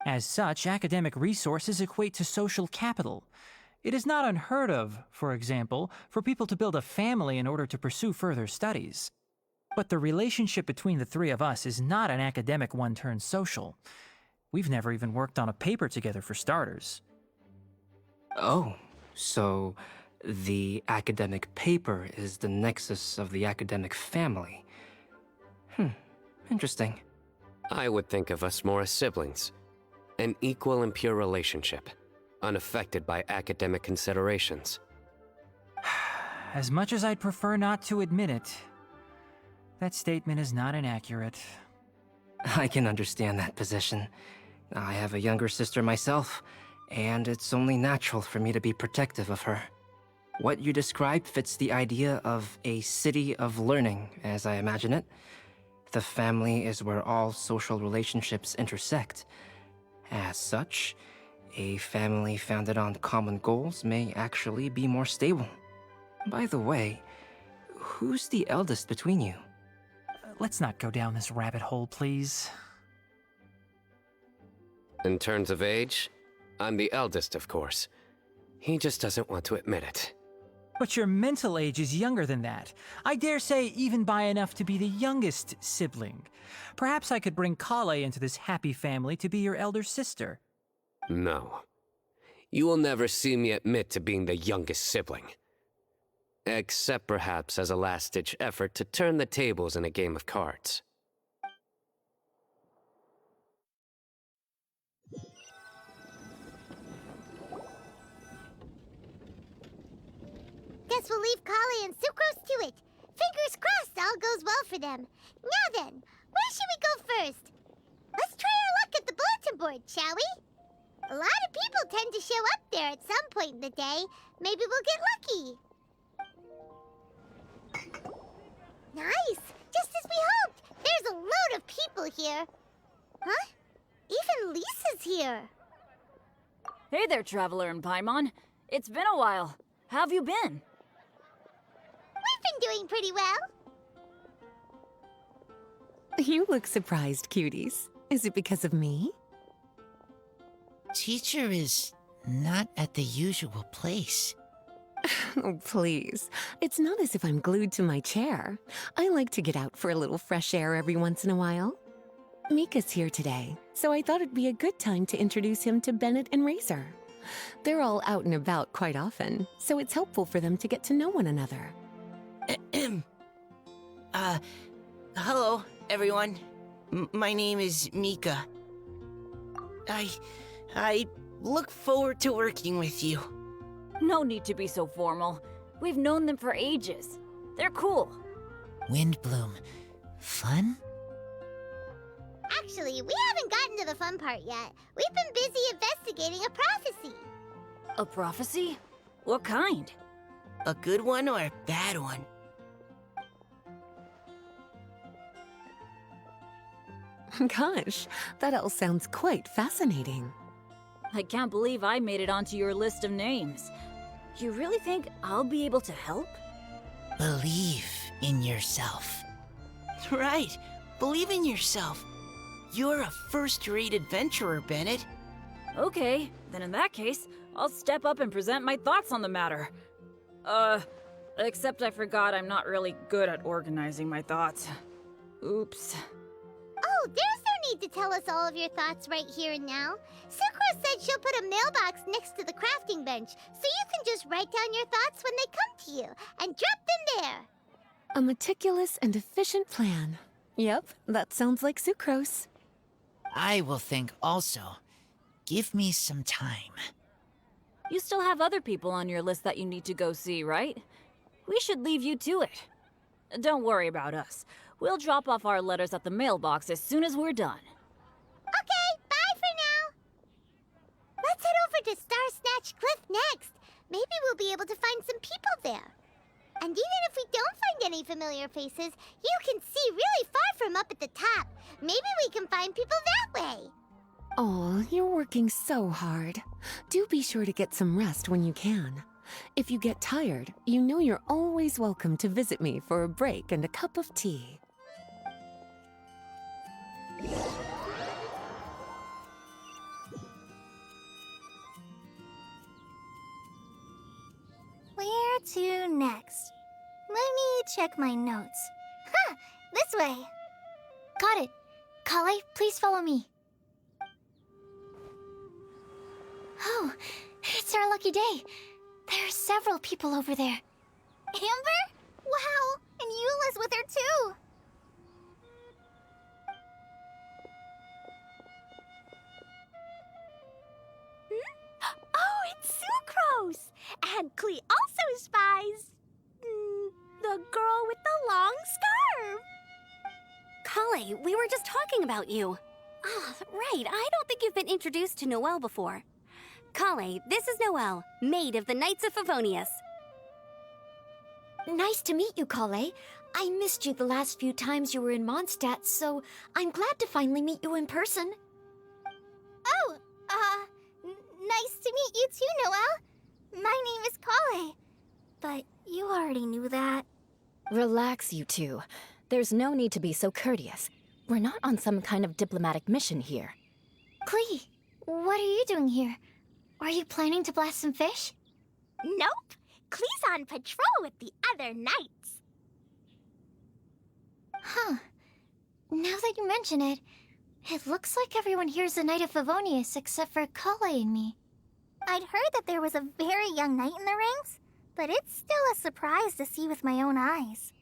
As such, academic resources equate to social capital. It is not unheard of, for example, for people to build a family in order to pursue further studies. But the relationship between the three of us is not an academic one turned social. We've never even worked on a paper together for starters. Oh, so the academic paper is the nexus of the academic family. Interesting. I would think of us more as siblings. An equal and pure relationship, unaffected by academic considerations. As much as I'd prefer not to admit it, that statement is not inaccurate. I can understand that position. I have a younger sister myself, and it's only natural for me to be protective of her. What you describe fits the idea of a city of learning, as I imagine it. The family is where all social relationships intersect. As such, a family founded on common goals may actually be more stable. By the way, who's the eldest between you? Let's not go down this rabbit hole, please. In terms of age, I'm the eldest, of course. He just doesn't want to admit it. But your mental age is younger than that. I dare say even by enough to be the youngest sibling. Perhaps I could bring Kale into this happy family to be your elder sister. No. You will never see me admit to being the youngest sibling. Except perhaps as a last-ditch effort to turn the tables in a game of cards. Guess we'll leave Kale and Sucrose to it. Fingers crossed all goes well for them. Now then, where should we go first? Let's try our luck at the bulletin board, shall we? A lot of people tend to show up there at some point in the day. Maybe we'll get lucky. Nice! Just as we hoped! There's a load of people here. Huh? Even Lisa's here. Hey there, Traveler and Paimon. It's been a while. How have you been? We've been doing pretty well. You look surprised, cuties. Is it because of me? Teacher is not at the usual place. Oh, please. It's not as if I'm glued to my chair. I like to get out for a little fresh air every once in a while. Mika's here today, so I thought it'd be a good time to introduce him to Bennett and Razor. They're all out and about quite often, so it's helpful for them to get to know one another. Hello, everyone. My name is Mika. I look forward to working with you. No need to be so formal. We've known them for ages. They're cool. Windbloom. Fun? Actually, we haven't gotten to the fun part yet. We've been busy investigating a prophecy. A prophecy? What kind? A good one or a bad one? Gosh, that all sounds quite fascinating. I can't believe I made it onto your list of names. You really think I'll be able to help? Believe in yourself. Right. Believe in yourself. You're a first-rate adventurer, Bennett. Okay, then in that case, I'll step up and present my thoughts on the matter. Except I forgot I'm not really good at organizing my thoughts. Oops. Oh, there's no need to tell us all of your thoughts right here and now. Sucrose said she'll put a mailbox next to the crafting bench, so you can just write down your thoughts when they come to you, and drop them there. A meticulous and efficient plan. Yep, that sounds like Sucrose. I will think also. Give me some time. You still have other people on your list that you need to go see, right? We should leave you to it. Don't worry about us. We'll drop off our letters at the mailbox as soon as we're done. Okay, bye for now. Let's head over to Star Snatch Cliff next. Maybe we'll be able to find some people there. And even if we don't find any familiar faces, you can see really far from up at the top. Maybe we can find people that way. Oh, you're working so hard. Do be sure to get some rest when you can. If you get tired, you know you're always welcome to visit me for a break and a cup of tea. Where to next? Let me check my notes. Huh! This way! Got it. Kale, please follow me. Oh, it's our lucky day. There are several people over there. Amber? Wow! And Eula's with her too! Oh, it's Sucrose! And Klee also spies the girl with the long scarf. Kale, we were just talking about you. Ah, right. I don't think you've been introduced to Noelle before. Kale, this is Noelle, maid of the Knights of Favonius. Nice to meet you, Kale. I missed you the last few times you were in Mondstadt, so I'm glad to finally meet you in person. Nice to meet you too, Noelle. My name is Kale. but you already knew that. Relax, you two. There's no need to be so courteous. We're not on some kind of diplomatic mission here. Klee, what are you doing here? Are you planning to blast some fish? Nope. Klee's on patrol with the other knights. Huh. Now that you mention it, it looks like everyone here's the Knight of Favonius except for Kale and me. I'd heard that there was a very young knight in the ranks, but it's still a surprise to see with my own eyes.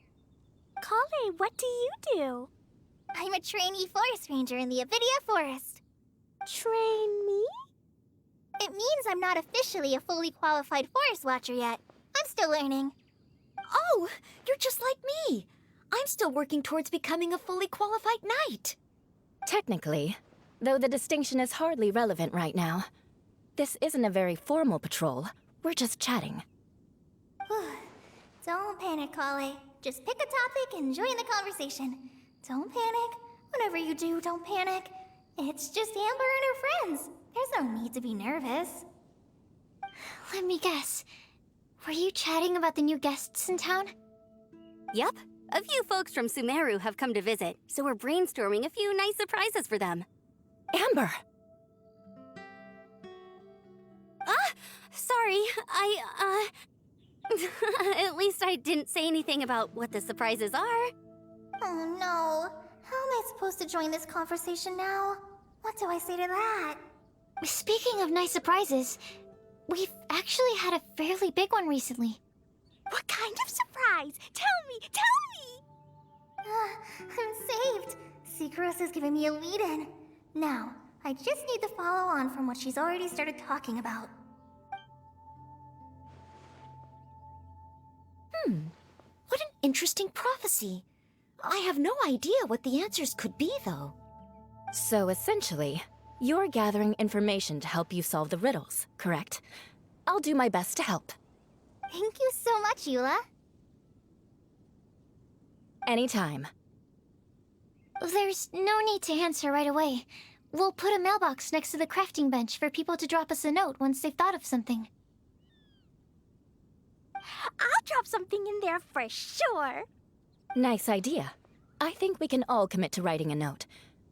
Kale, what do you do? I'm a trainee forest ranger in the Avidia Forest. Trainee? It means I'm not officially a fully qualified forest watcher yet. I'm still learning. Oh, you're just like me. I'm still working towards becoming a fully qualified knight. Technically, though the distinction is hardly relevant right now. This isn't a very formal patrol. We're just chatting. Don't panic, Kale. Just pick a topic and join the conversation. Don't panic. Whatever you do, don't panic. It's just Amber and her friends. There's no need to be nervous. Let me guess. Were you chatting about the new guests in town? Yup. A few folks from Sumeru have come to visit, so we're brainstorming a few nice surprises for them. Amber! Sorry, At least I didn't say anything about what the surprises are. Oh no. How am I supposed to join this conversation now? What do I say to that? Speaking of nice surprises, we've actually had a fairly big one recently. What kind of surprise? Tell me! I'm saved. Secros is giving me a lead-in. Now, I just need to follow on from what she's already started talking about. What an interesting prophecy. I have no idea what the answers could be, though. So essentially, you're gathering information to help you solve the riddles, correct? I'll do my best to help. Thank you so much, Eula. Anytime. There's no need to answer right away. We'll put a mailbox next to the crafting bench for people to drop us a note once they've thought of something. I'll drop something in there for sure. Nice idea. I think we can all commit to writing a note.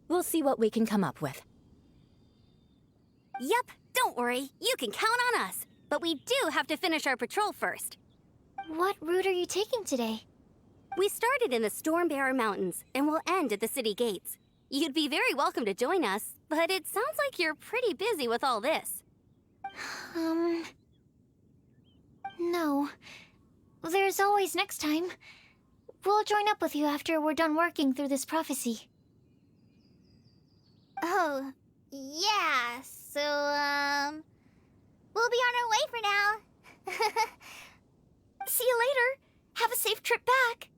We'll see what we can come up with. Yup, don't worry. You can count on us. But we do have to finish our patrol first. What route are you taking today? We started in the Stormbearer Mountains, and we'll end at the city gates. You'd be very welcome to join us, but it sounds like you're pretty busy with all this. No. There's always next time. We'll join up with you after we're done working through this prophecy. Oh, yeah, so, we'll be on our way for now. See you later. Have a safe trip back.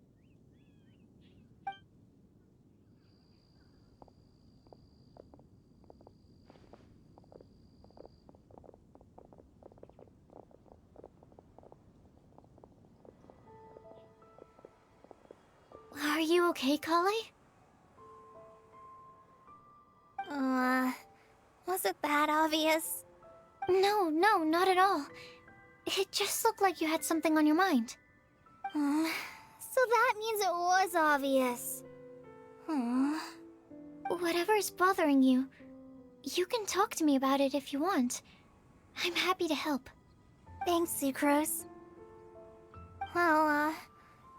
Are you okay, Kale? Was it that obvious? No, not at all. It just looked like you had something on your mind. So that means it was obvious. Whatever's bothering you, you can talk to me about it if you want. I'm happy to help. Thanks, Sucrose. Well,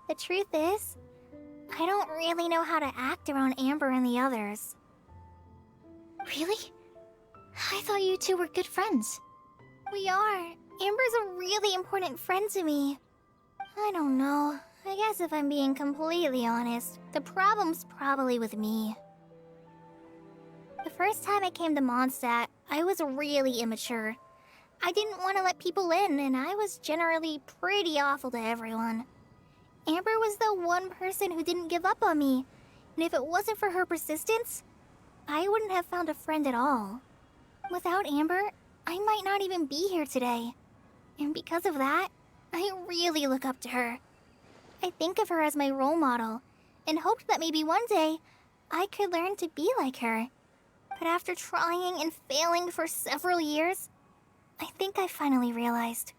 the truth is, I don't really know how to act around Amber and the others. Really? I thought you two were good friends. We are. Amber's a really important friend to me. I don't know. I guess if I'm being completely honest, the problem's probably with me. The first time I came to Mondstadt, I was really immature. I didn't want to let people in, and I was generally pretty awful to everyone. Amber was the one person who didn't give up on me, and if it wasn't for her persistence, I wouldn't have found a friend at all. Without Amber, I might not even be here today. And because of that, I really look up to her. I think of her as my role model, and hoped that maybe one day, I could learn to be like her. But after trying and failing for several years, I think I finally realized.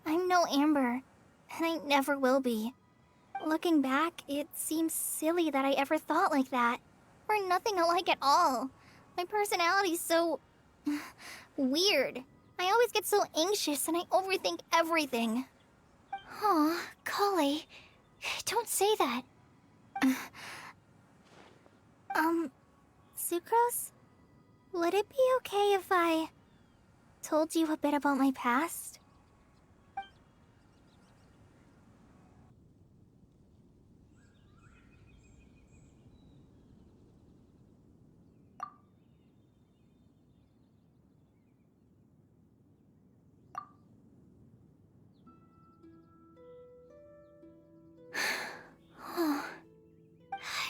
I'm no Amber, and I never will be. Looking back, it seems silly that I ever thought like that. We're nothing alike at all. My personality's so... weird. I always get so anxious and I overthink everything. Aw, Kale, don't say that. Sucrose? Would it be okay if I told you a bit about my past?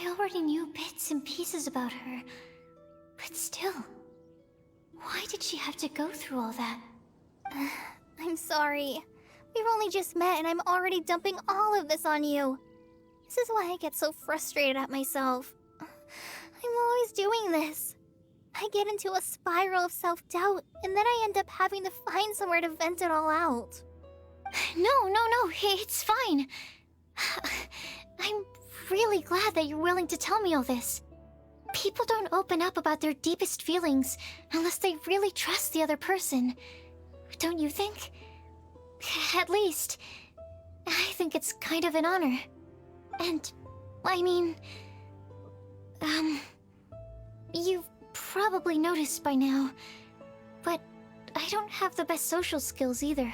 I already knew bits and pieces about her, but still, why did she have to go through all that? I'm sorry. We've only just met and I'm already dumping all of this on you. This is why I get so frustrated at myself. I'm always doing this. I get into a spiral of self-doubt, and then I end up having to find somewhere to vent it all out. No, it's fine. I'm really glad that you're willing to tell me all this. People don't open up about their deepest feelings unless they really trust the other person. Don't you think? At least, I think it's kind of an honor. And, I mean... you've probably noticed by now, but I don't have the best social skills either.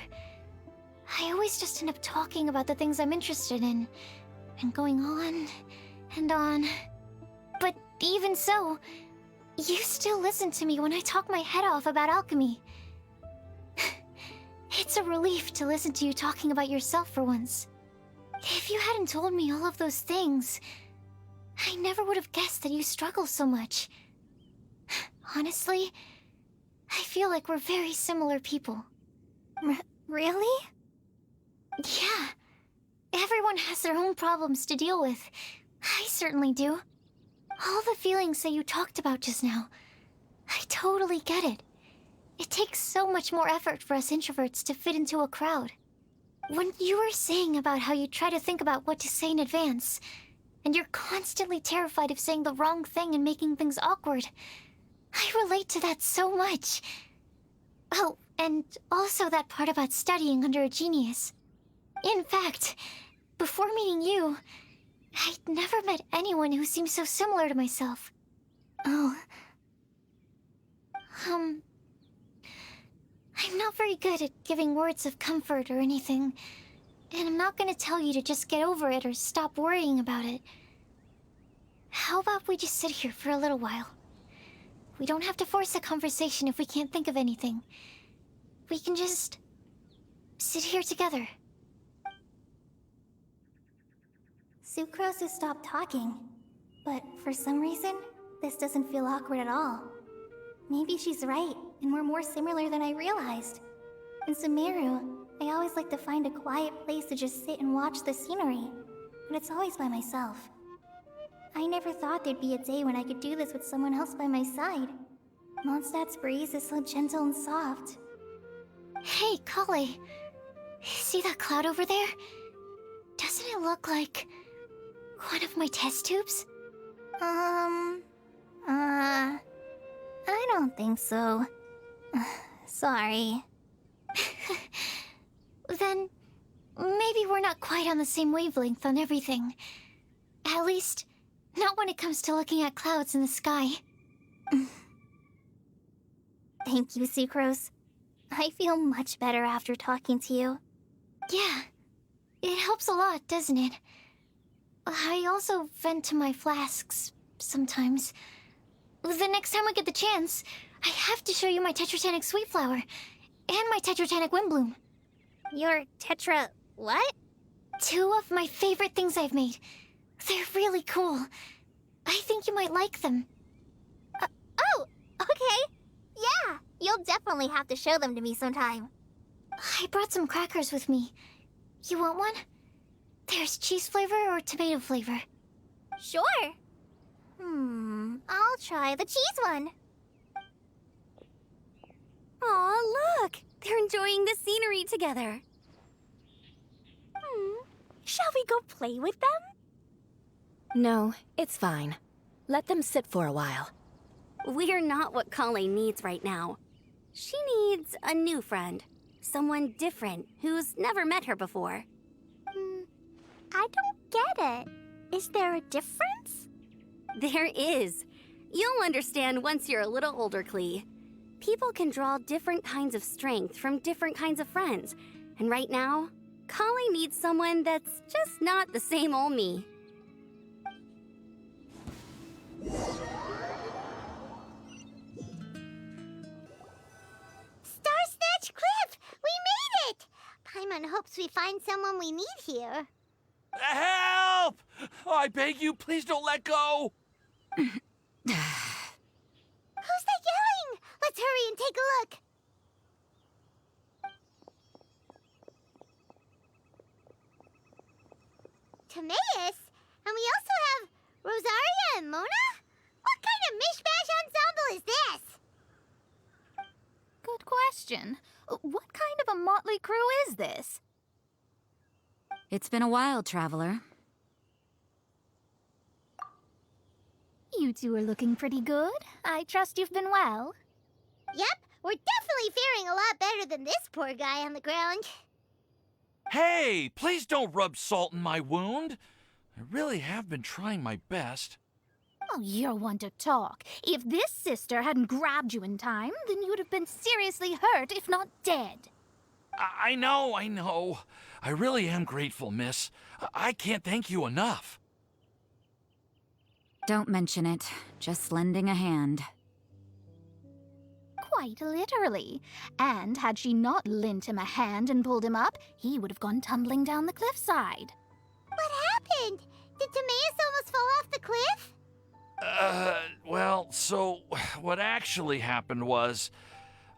I always just end up talking about the things I'm interested in, and going on and on. But even so, you still listen to me when I talk my head off about alchemy. It's a relief to listen to you talking about yourself for once. If you hadn't told me all of those things, I never would have guessed that you struggle so much. Honestly, I feel like we're very similar people. Really? Yeah. Everyone has their own problems to deal with. I certainly do. All the feelings that you talked about just now, I totally get it. It takes so much more effort for us introverts to fit into a crowd. When you were saying about how you try to think about what to say in advance, and you're constantly terrified of saying the wrong thing and making things awkward, I relate to that so much. Oh, and also that part about studying under a genius. In fact, before meeting you, I'd never met anyone who seemed so similar to myself. Oh. I'm not very good at giving words of comfort or anything, and I'm not gonna tell you to just get over it or stop worrying about it. How about we just sit here for a little while? We don't have to force a conversation if we can't think of anything. We can just sit here together. Sucrose has stopped talking, but for some reason, this doesn't feel awkward at all. Maybe she's right, and we're more similar than I realized. In Sumeru, I always like to find a quiet place to just sit and watch the scenery, but it's always by myself. I never thought there'd be a day when I could do this with someone else by my side. Mondstadt's breeze is so gentle and soft. Hey, Kale. See that cloud over there? Doesn't it look like one of my test tubes? I don't think so. Sorry. Then, maybe we're not quite on the same wavelength on everything. At least, not when it comes to looking at clouds in the sky. Thank you, Sucrose. I feel much better after talking to you. Yeah, it helps a lot, doesn't it? I also vent to my flasks sometimes. The next time I get the chance, I have to show you my Tetratanic Sweet Flower and my Tetratanic Windbloom. Your Tetra... what? 2 of my favorite things I've made. They're really cool. I think you might like them. Oh, okay. Yeah, you'll definitely have to show them to me sometime. I brought some crackers with me. You want one? There's cheese flavor or tomato flavor. Sure. I'll try the cheese one. Aw, look! They're enjoying the scenery together. Shall we go play with them? No, it's fine. Let them sit for a while. We're not what Colleen needs right now. She needs a new friend. Someone different who's never met her before. I don't get it. Is there a difference? There is. You'll understand once you're a little older, Klee. People can draw different kinds of strength from different kinds of friends. And right now, Colleen needs someone that's just not the same old me. Starsnatch Cliff! We made it! Paimon hopes we find someone we need here. Help! I beg you, please don't let go! Who's that yelling? Let's hurry and take a look. Timaeus? And we also have Rosaria and Mona? What kind of mishmash ensemble is this? Good question. What kind of a motley crew is this? It's been a while, Traveler. You two are looking pretty good. I trust you've been well. Yep, we're definitely faring a lot better than this poor guy on the ground. Hey, please don't rub salt in my wound. I really have been trying my best. Oh, you're one to talk. If this sister hadn't grabbed you in time, then you'd have been seriously hurt, if not dead. I know. I really am grateful, miss. I can't thank you enough. Don't mention it. Just lending a hand. Quite literally. And had she not lent him a hand and pulled him up, he would have gone tumbling down the cliffside. What happened? Did Timaeus almost fall off the cliff? Well, so what actually happened was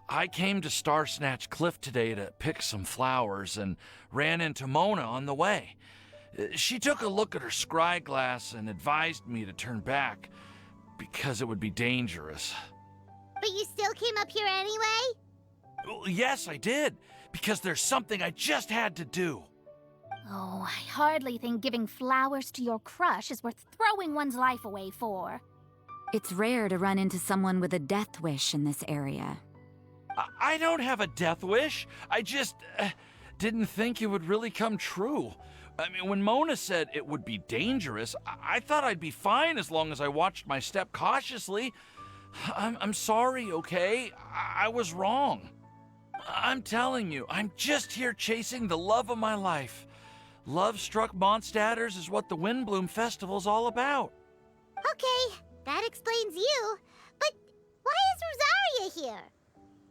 I came to Starsnatch Cliff today to pick some flowers and ran into Mona on the way. She took a look at her scry glass and advised me to turn back because it would be dangerous. But you still came up here anyway? Well, yes, I did, because there's something I just had to do. Oh, I hardly think giving flowers to your crush is worth throwing one's life away for. It's rare to run into someone with a death wish in this area. I don't have a death wish. I just didn't think it would really come true. I mean, when Mona said it would be dangerous, I thought I'd be fine as long as I watched my step cautiously. I'm sorry, okay? I was wrong. I'm telling you, I'm just here chasing the love of my life. Love-struck Mondstadters is what the Windbloom Festival's all about. Okay, that explains you. But why is Rosaria here?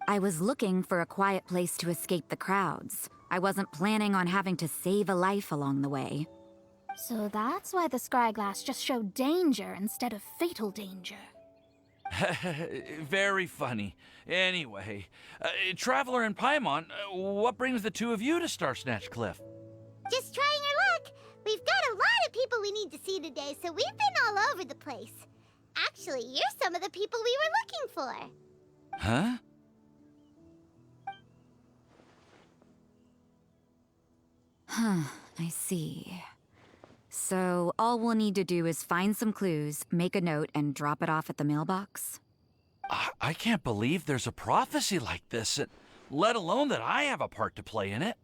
I was looking for a quiet place to escape the crowds. I wasn't planning on having to save a life along the way. So that's why the scryglass just showed danger instead of fatal danger. Very funny. Anyway, Traveler and Paimon, what brings the two of you to Starsnatch Cliff? Just trying our luck. We've got a lot of people we need to see today, so we've been all over the place. Actually, you're some of the people we were looking for. Huh? I see. So all we'll need to do is find some clues, make a note, and drop it off at the mailbox? I can't believe there's a prophecy like this, let alone that I have a part to play in it.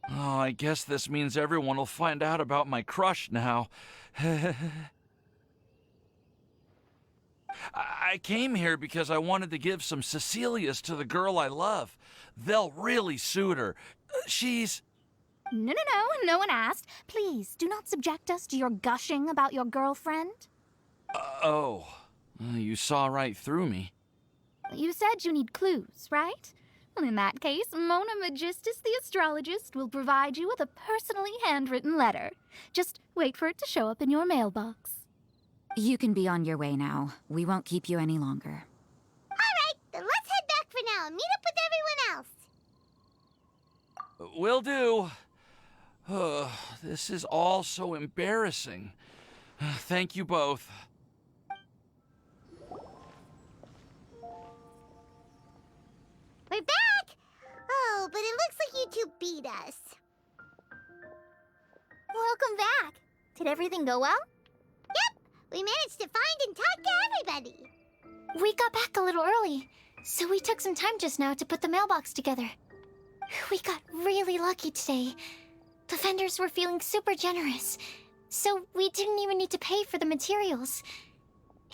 Oh, I guess this means everyone will find out about my crush now. I came here because I wanted to give some Cecilias to the girl I love. They'll really suit her. She's... No one asked. Please, do not subject us to your gushing about your girlfriend. Oh, you saw right through me. You said you need clues, right? Well, in that case, Mona Magistus the astrologist will provide you with a personally handwritten letter. Just wait for it to show up in your mailbox. You can be on your way now. We won't keep you any longer. All right, then let's head back for now and meet up with everyone else. Will do. This is all so embarrassing. Thank you both. We're back! Oh, but it looks like you two beat us. Welcome back. Did everything go well? Yep, we managed to find and talk to everybody. We got back a little early, so we took some time just now to put the mailbox together. We got really lucky today. The vendors were feeling super generous, so we didn't even need to pay for the materials.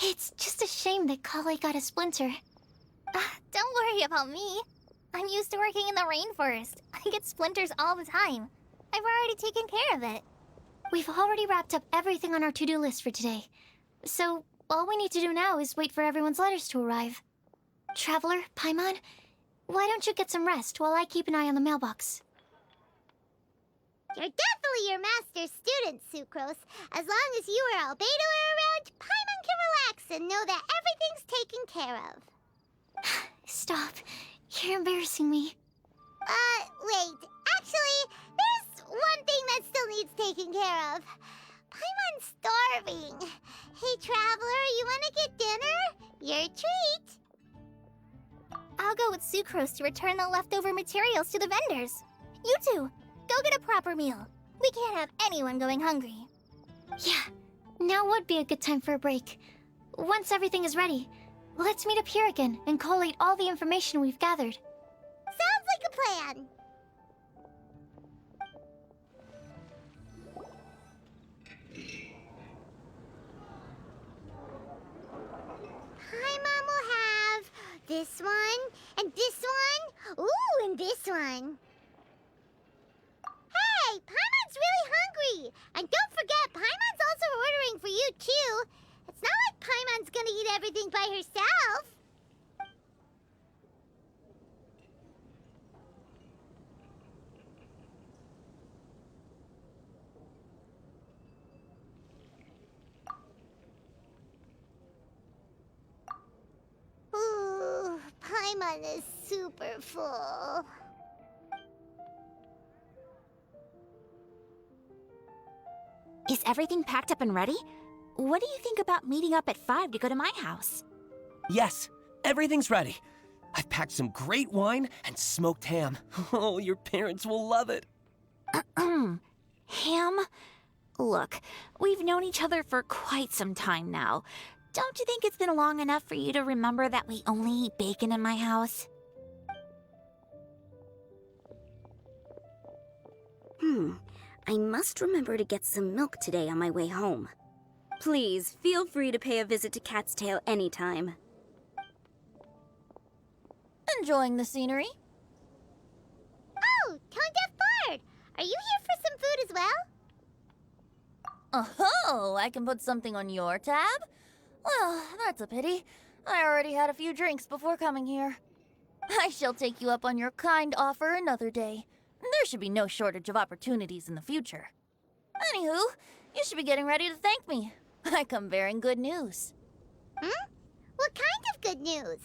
It's just a shame that Kale got a splinter. Don't worry about me. I'm used to working in the rainforest. I get splinters all the time. I've already taken care of it. We've already wrapped up everything on our to-do list for today. So, all we need to do now is wait for everyone's letters to arrive. Traveler, Paimon, why don't you get some rest while I keep an eye on the mailbox? You're definitely your master's student, Sucrose. As long as you or Albedo are around, Paimon can relax and know that everything's taken care of. Stop. You're embarrassing me. Wait. Actually, there's one thing that still needs taking care of. Paimon's starving. Hey, Traveler, you wanna get dinner? Your treat. I'll go with Sucrose to return the leftover materials to the vendors. You two, go get a proper meal. We can't have anyone going hungry. Yeah, now would be a good time for a break. Once everything is ready, let's meet up here again and collate all the information we've gathered. Sounds like a plan. Paimon will have this one, and this one, ooh, and this one. Hey, Paimon's really hungry! And don't forget, Paimon's also ordering for you, too. It's not like Paimon's gonna eat everything by herself. Ooh, Paimon is super full. Is everything packed up and ready? What do you think about meeting up at 5 to go to my house? Yes, everything's ready. I've packed some great wine and smoked ham. Oh, your parents will love it. Ham? Look, we've known each other for quite some time now. Don't you think it's been long enough for you to remember that we only eat bacon in my house? I must remember to get some milk today on my way home. Please, feel free to pay a visit to Cat's Tail anytime. Enjoying the scenery? Oh, Tone Deaf Bard! Are you here for some food as well? Oh, I can put something on your tab? Well, that's a pity. I already had a few drinks before coming here. I shall take you up on your kind offer another day. There should be no shortage of opportunities in the future. Anywho, you should be getting ready to thank me. I come bearing good news. What kind of good news?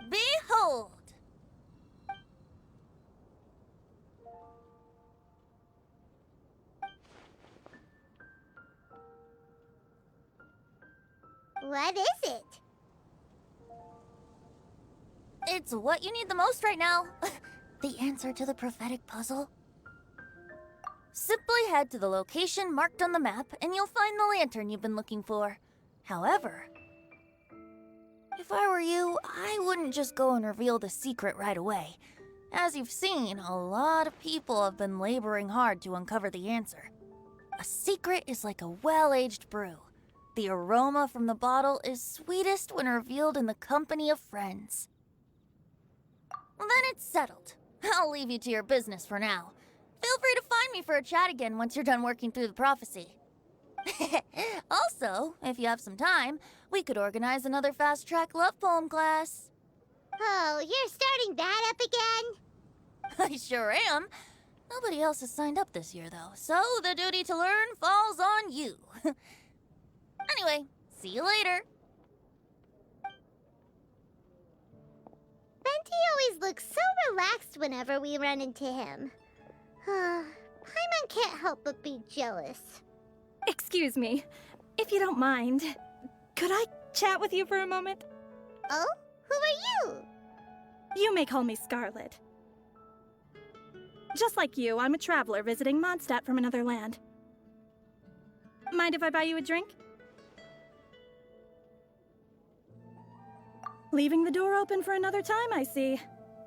Behold! What is it? It's what you need the most right now. The answer to the prophetic puzzle. Simply head to the location marked on the map and you'll find the lantern you've been looking for. However, if I were you, I wouldn't just go and reveal the secret right away. As you've seen, a lot of people have been laboring hard to uncover the answer. A secret is like a well-aged brew. The aroma from the bottle is sweetest when revealed in the company of friends. Then it's settled. I'll leave you to your business for now. Feel free to find me for a chat again once you're done working through the prophecy. Also, if you have some time, we could organize another fast-track love poem class. Oh, you're starting that up again? I sure am. Nobody else has signed up this year, though, so the duty to learn falls on you. Anyway, see you later. Venti always looks so relaxed whenever we run into him. Paimon can't help but be jealous. Excuse me, if you don't mind, could I chat with you for a moment? Oh? Who are you? You may call me Scarlet. Just like you, I'm a traveler visiting Mondstadt from another land. Mind if I buy you a drink? Leaving the door open for another time, I see.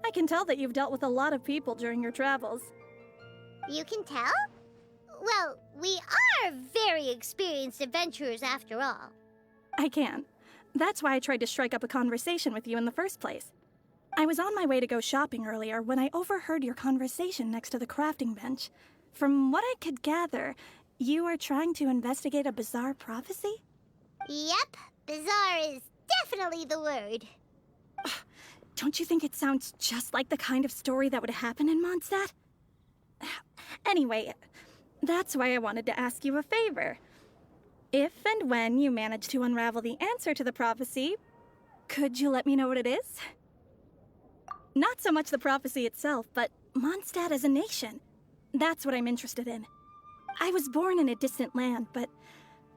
I can tell that you've dealt with a lot of people during your travels. You can tell? Well, we are very experienced adventurers after all. I can. That's why I tried to strike up a conversation with you in the first place. I was on my way to go shopping earlier when I overheard your conversation next to the crafting bench. From what I could gather, you are trying to investigate a bizarre prophecy? Yep, bizarre is definitely the word. Don't you think it sounds just like the kind of story that would happen in Mondstadt? Anyway, that's why I wanted to ask you a favor. If and when you manage to unravel the answer to the prophecy, could you let me know what it is? Not so much the prophecy itself, but Mondstadt as a nation. That's what I'm interested in. I was born in a distant land, but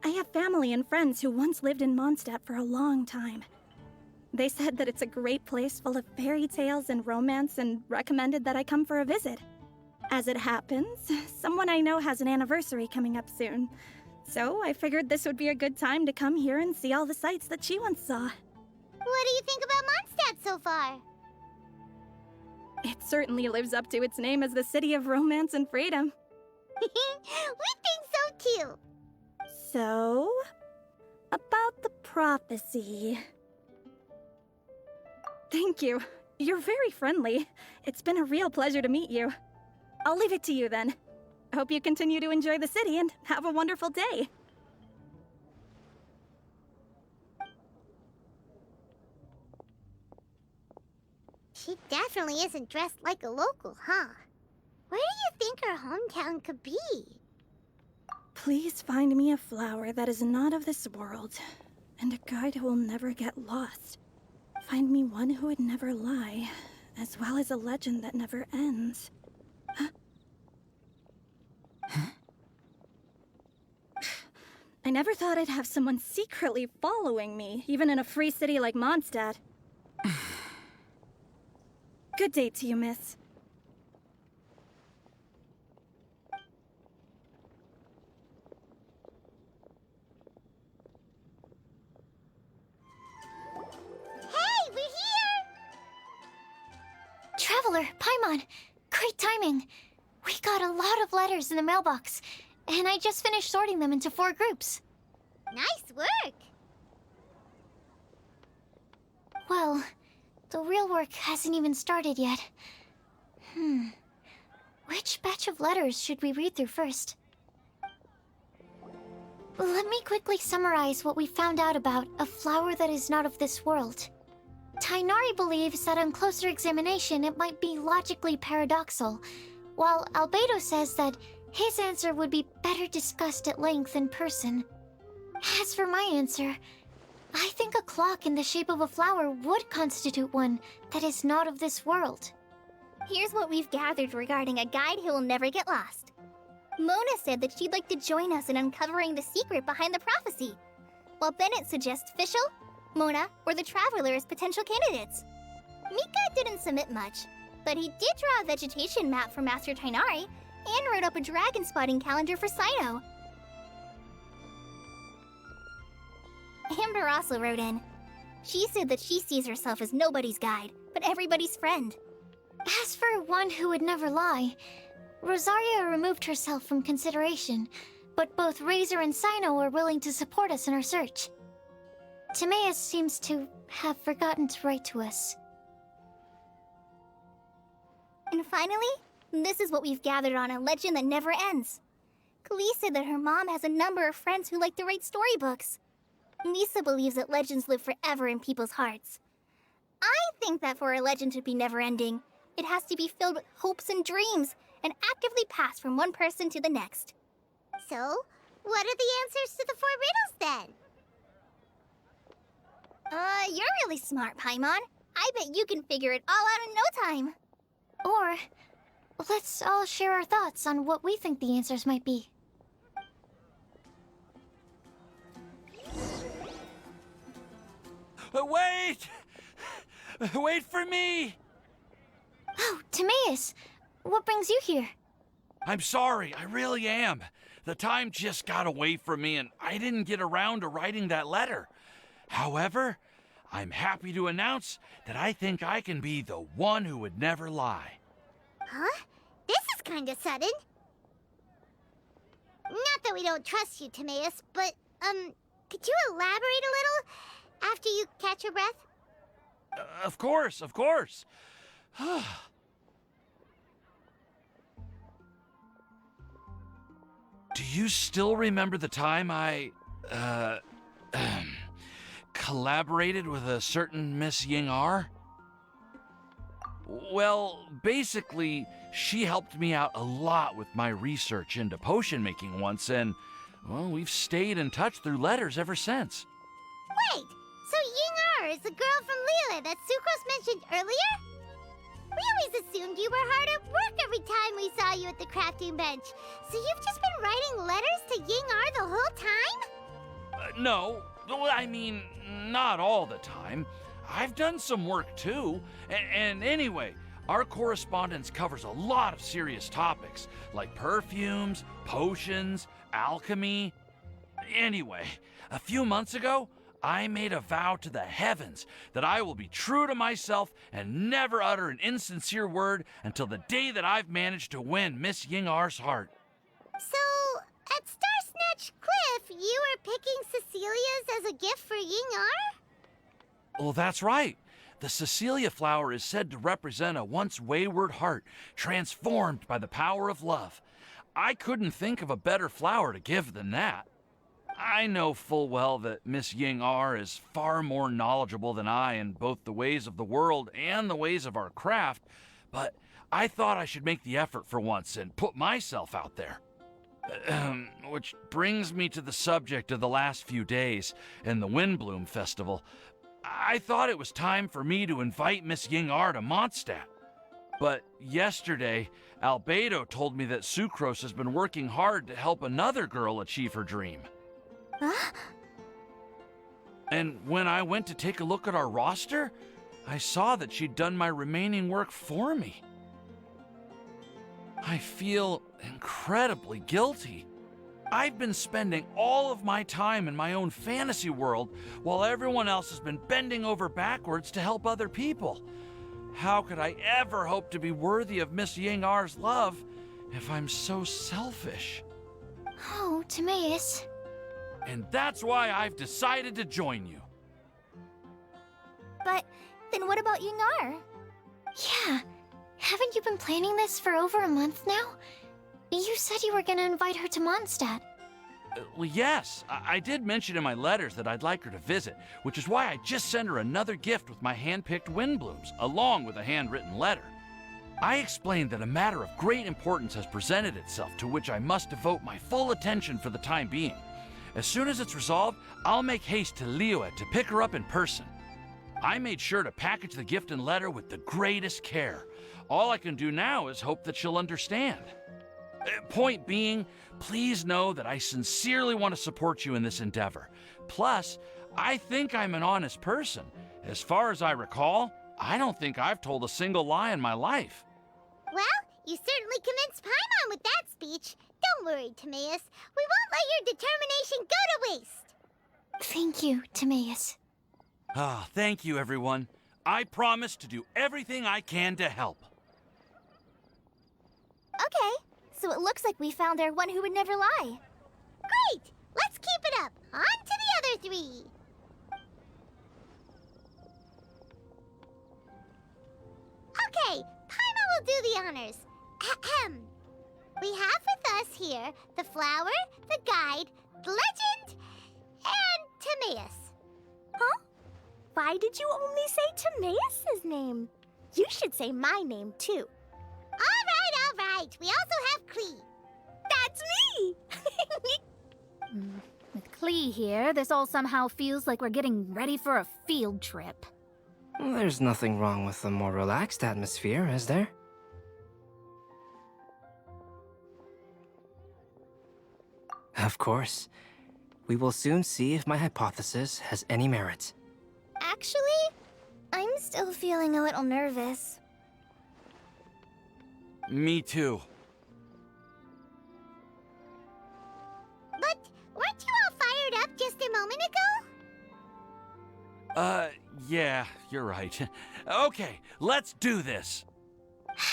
I have family and friends who once lived in Mondstadt for a long time. They said that it's a great place full of fairy tales and romance and recommended that I come for a visit. As it happens, someone I know has an anniversary coming up soon. So I figured this would be a good time to come here and see all the sights that she once saw. What do you think about Mondstadt so far? It certainly lives up to its name as the city of romance and freedom. We think so too. So, about the prophecy. Thank you. You're very friendly. It's been a real pleasure to meet you. I'll leave it to you then. Hope you continue to enjoy the city and have a wonderful day. She definitely isn't dressed like a local, huh? Where do you think her hometown could be? Please find me a flower that is not of this world, and a guide who will never get lost. Find me one who would never lie, as well as a legend that never ends. I never thought I'd have someone secretly following me, even in a free city like Mondstadt. Good day to you, miss. Hey, we're here! Traveler, Paimon, great timing. We got a lot of letters in the mailbox, and I just finished sorting them into 4 groups. Nice work! Well, the real work hasn't even started yet. Which batch of letters should we read through first? Let me quickly summarize what we found out about a flower that is not of this world. Tainari believes that on closer examination it might be logically paradoxal, while Albedo says that his answer would be better discussed at length in person. As for my answer, I think a clock in the shape of a flower would constitute one that is not of this world. Here's what we've gathered regarding a guide who will never get lost. Mona said that she'd like to join us in uncovering the secret behind the prophecy, while Bennett suggests Fischl, Mona, or the Traveler as potential candidates. Mika didn't submit much, but he did draw a vegetation map for Master Tainari and wrote up a dragon spotting calendar for Sino. Amber also wrote in. She said that she sees herself as nobody's guide, but everybody's friend. As for one who would never lie, Rosaria removed herself from consideration, but both Razor and Sino are willing to support us in our search. Timaeus seems to have forgotten to write to us. And finally, this is what we've gathered on a legend that never ends. Klee said that her mom has a number of friends who like to write storybooks. Lisa believes that legends live forever in people's hearts. I think that for a legend to be never-ending, it has to be filled with hopes and dreams, and actively passed from one person to the next. So, what are the answers to the 4 riddles then? You're really smart, Paimon. I bet you can figure it all out in no time. Or, let's all share our thoughts on what we think the answers might be. Wait! Wait for me! Oh, Timaeus! What brings you here? I'm sorry, I really am. The time just got away from me and I didn't get around to writing that letter. However, I'm happy to announce that I think I can be the one who would never lie. Huh? This is kind of sudden. Not that we don't trust you, Timaeus, but, could you elaborate a little after you catch your breath? Of course, of course. Do you still remember the time I, collaborated with a certain Miss Ying-ar? Well, basically, she helped me out a lot with my research into potion making once, and, well, we've stayed in touch through letters ever since. Wait, so Ying-ar is the girl from Liyue that Sucrose mentioned earlier? We always assumed you were hard at work every time we saw you at the crafting bench. So you've just been writing letters to Ying-ar the whole time? No, I mean, not all the time. I've done some work too. And anyway, our correspondence covers a lot of serious topics, like perfumes, potions, alchemy. Anyway, a few months ago, I made a vow to the heavens that I will be true to myself and never utter an insincere word until the day that I've managed to win Miss Ying-ar's heart. So, at Star Snatch Cliff, you were picking Cecilia's as a gift for Ying-ar? Well, that's right. The Cecilia flower is said to represent a once wayward heart, transformed by the power of love. I couldn't think of a better flower to give than that. I know full well that Miss Ying-ar is far more knowledgeable than I in both the ways of the world and the ways of our craft, but I thought I should make the effort for once and put myself out there. Which brings me to the subject of the last few days and the Windbloom Festival. I thought it was time for me to invite Miss Ying-ar to Mondstadt. But yesterday, Albedo told me that Sucrose has been working hard to help another girl achieve her dream. Huh? And when I went to take a look at our roster, I saw that she'd done my remaining work for me. I feel incredibly guilty. I've been spending all of my time in my own fantasy world while everyone else has been bending over backwards to help other people. How could I ever hope to be worthy of Miss Ying-ar's love if I'm so selfish? Oh, Timaeus. And that's why I've decided to join you. But then what about Ying-ar? Yeah, haven't you been planning this for over a month now? You said you were gonna invite her to Mondstadt. Well, yes, I did mention in my letters that I'd like her to visit, which is why I just sent her another gift with my hand-picked Windblooms, along with a handwritten letter. I explained that a matter of great importance has presented itself to which I must devote my full attention for the time being. As soon as it's resolved, I'll make haste to Liyue to pick her up in person. I made sure to package the gift and letter with the greatest care. All I can do now is hope that she'll understand. Point being, please know that I sincerely want to support you in this endeavor. Plus, I think I'm an honest person. As far as I recall, I don't think I've told a single lie in my life. Well, you certainly convinced Paimon with that speech. Don't worry, Timaeus. We won't let your determination go to waste. Thank you, Timaeus. Ah, thank you, everyone. I promise to do everything I can to help. Okay, so it looks like we found our one who would never lie. Great! Let's keep it up. On to the other three. Okay, Paimon will do the honors. Ahem. We have with us here the flower, the guide, the legend, and Timaeus. Huh? Why did you only say Timaeus' name? You should say my name, too. All right. We also have Klee. That's me! With Klee here, this all somehow feels like we're getting ready for a field trip. There's nothing wrong with a more relaxed atmosphere, is there? Of course. We will soon see if my hypothesis has any merit. Actually, I'm still feeling a little nervous. Me too. But weren't you all fired up just a moment ago? Yeah, you're right. Okay, let's do this.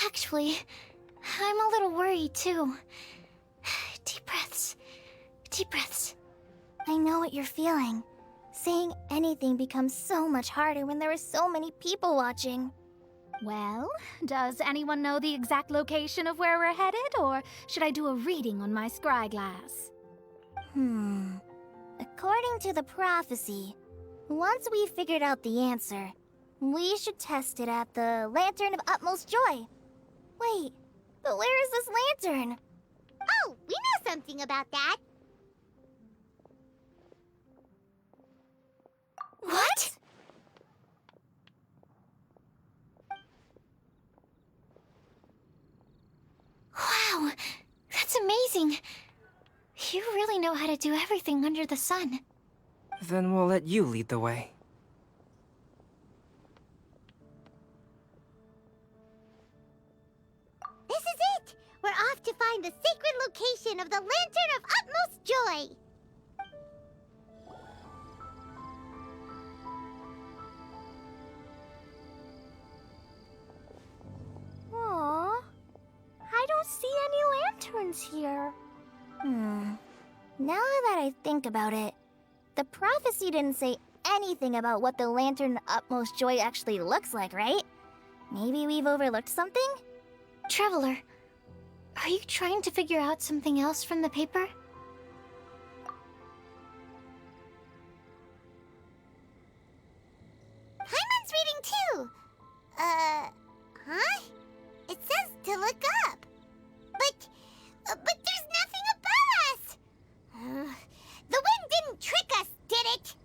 Actually, I'm a little worried too. Deep breaths. Deep breaths. I know what you're feeling. Saying anything becomes so much harder when there are so many people watching. Well, does anyone know the exact location of where we're headed, or should I do a reading on my scry glass? According to the prophecy, once we figured out the answer, we should test it at the Lantern of Utmost Joy. Wait, but where is this lantern? Oh, we know something about that. What? Wow, that's amazing. You really know how to do everything under the sun. Then we'll let you lead the way. This is it! We're off to find the sacred location of the Lantern of Utmost Joy! Aww, I don't see any lanterns here. Now that I think about it, the prophecy didn't say anything about what the Lantern of Utmost Joy actually looks like, right? Maybe we've overlooked something? Traveler, are you trying to figure out something else from the paper? Paimon's reading too! Huh? It says to look up. But there's nothing above us! The wind didn't trick us, did it?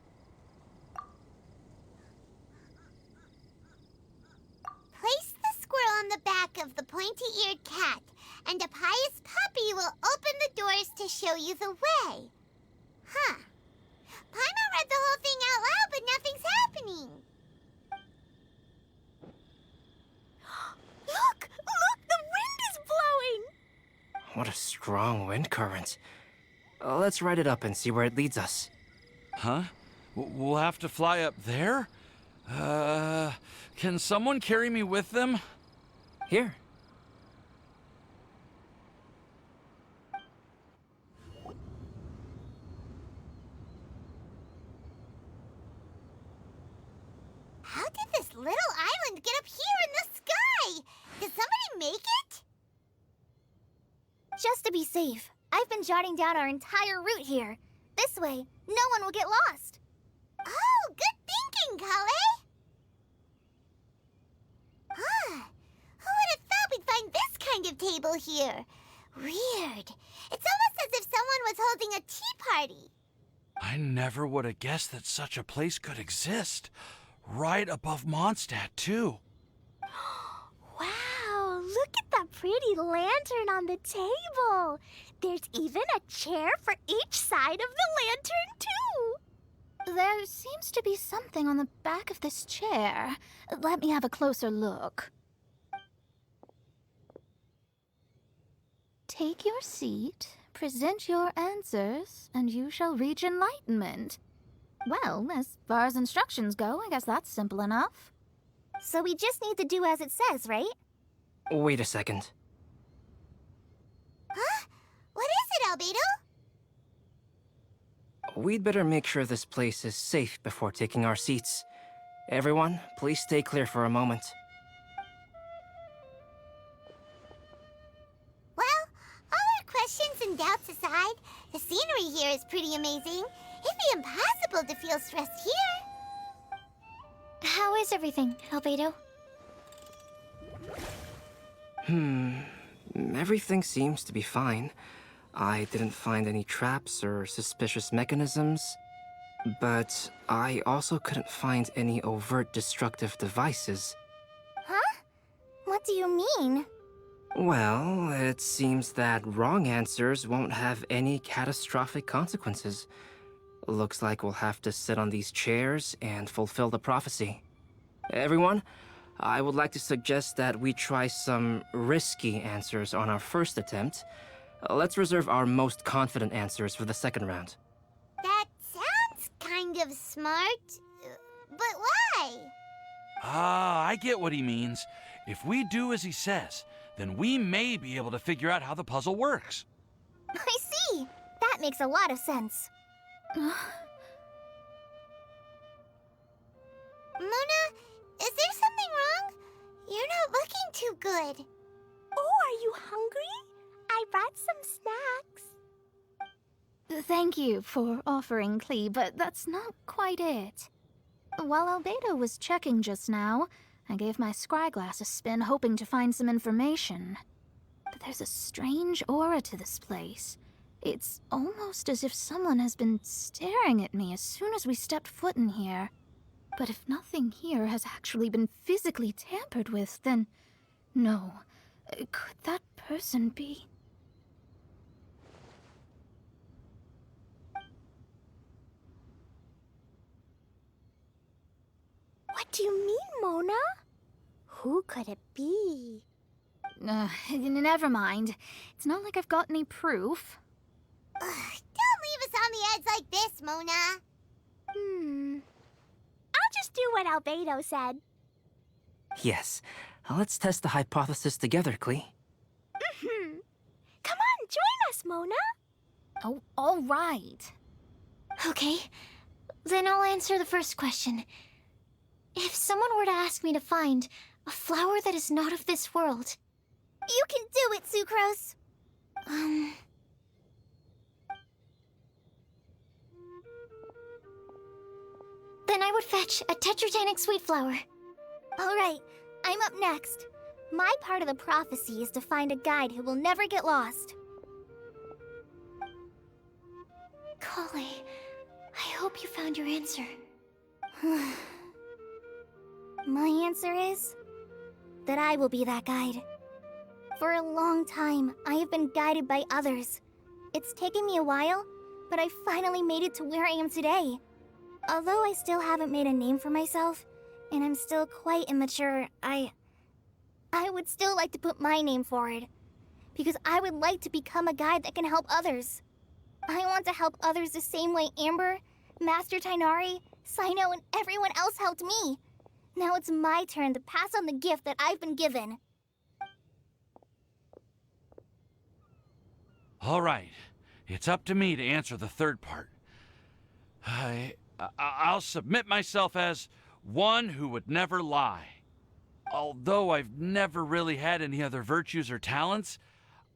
Place the squirrel on the back of the pointy-eared cat, and a pious puppy will open the doors to show you the way. Huh. Paimon read the whole thing out loud, but nothing's happening. Look! Look! The wind is blowing! What a strong wind current. Let's ride it up and see where it leads us. Huh? We'll have to fly up there? Can someone carry me with them? Here. How did this little island get up here in the sky? Did somebody make it? Just to be safe, I've been jotting down our entire route here. This way, no one will get lost. Oh, good thinking, Kale. Huh. Who would have thought we'd find this kind of table here? Weird. It's almost as if someone was holding a tea party. I never would have guessed that such a place could exist. Right above Mondstadt, too. Wow, look at that pretty lantern on the table. There's even a chair for each side of the lantern, too. There seems to be something on the back of this chair. Let me have a closer look. Take your seat, present your answers, and you shall reach enlightenment. Well, as far as instructions go, I guess that's simple enough. So we just need to do as it says, right? Wait a second. Huh? What is it, Albedo? We'd better make sure this place is safe before taking our seats. Everyone, please stay clear for a moment. Well, all our questions and doubts aside, the scenery here is pretty amazing. It'd be impossible to feel stressed here. How is everything, Albedo? Everything seems to be fine. I didn't find any traps or suspicious mechanisms, but I also couldn't find any overt destructive devices. Huh? What do you mean? Well, it seems that wrong answers won't have any catastrophic consequences. Looks like we'll have to sit on these chairs and fulfill the prophecy. Everyone, I would like to suggest that we try some risky answers on our first attempt. Let's reserve our most confident answers for the second round. That sounds kind of smart. But why? Ah, I get what he means. If we do as he says, then we may be able to figure out how the puzzle works. I see! That makes a lot of sense. Mona, is there something wrong? You're not looking too good. Oh, are you hungry? I brought some snacks. Thank you for offering, Klee, but that's not quite it. While Albedo was checking just now, I gave my scryglass a spin hoping to find some information. But there's a strange aura to this place. It's almost as if someone has been staring at me as soon as we stepped foot in here. But if nothing here has actually been physically tampered with, then no. Could that person be? What do you mean, Mona? Who could it be? Never mind. It's not like I've got any proof. Don't leave us on the edge like this, Mona. I'll just do what Albedo said. Yes. Let's test the hypothesis together, Klee. Come on, join us, Mona. Oh, all right. Okay, then I'll answer the first question. If someone were to ask me to find a flower that is not of this world... You can do it, Sucrose. Then I would fetch a tetragenic sweet flower. All right, I'm up next. My part of the prophecy is to find a guide who will never get lost. Kale, I hope you found your answer. My answer is that I will be that guide. For a long time, I have been guided by others. It's taken me a while, but I finally made it to where I am today. Although I still haven't made a name for myself, and I'm still quite immature, I would still like to put my name forward. Because I would like to become a guide that can help others. I want to help others the same way Amber, Master Tainari, Sino, and everyone else helped me. Now it's my turn to pass on the gift that I've been given. All right, it's up to me to answer the third part. I'll submit myself as one who would never lie. Although I've never really had any other virtues or talents,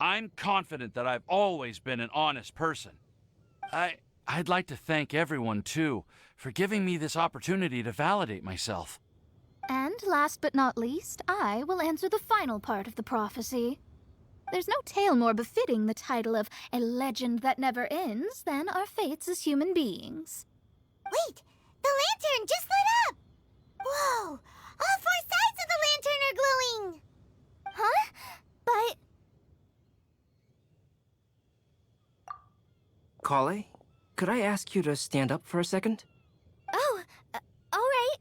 I'm confident that I've always been an honest person. I'd like to thank everyone, too, for giving me this opportunity to validate myself. And last but not least, I will answer the final part of the prophecy. There's no tale more befitting the title of a legend that never ends than our fates as human beings. Wait! The lantern just lit up! Whoa! All four sides of the lantern are glowing! Huh? But... Kale, could I ask you to stand up for a second? Oh, all right.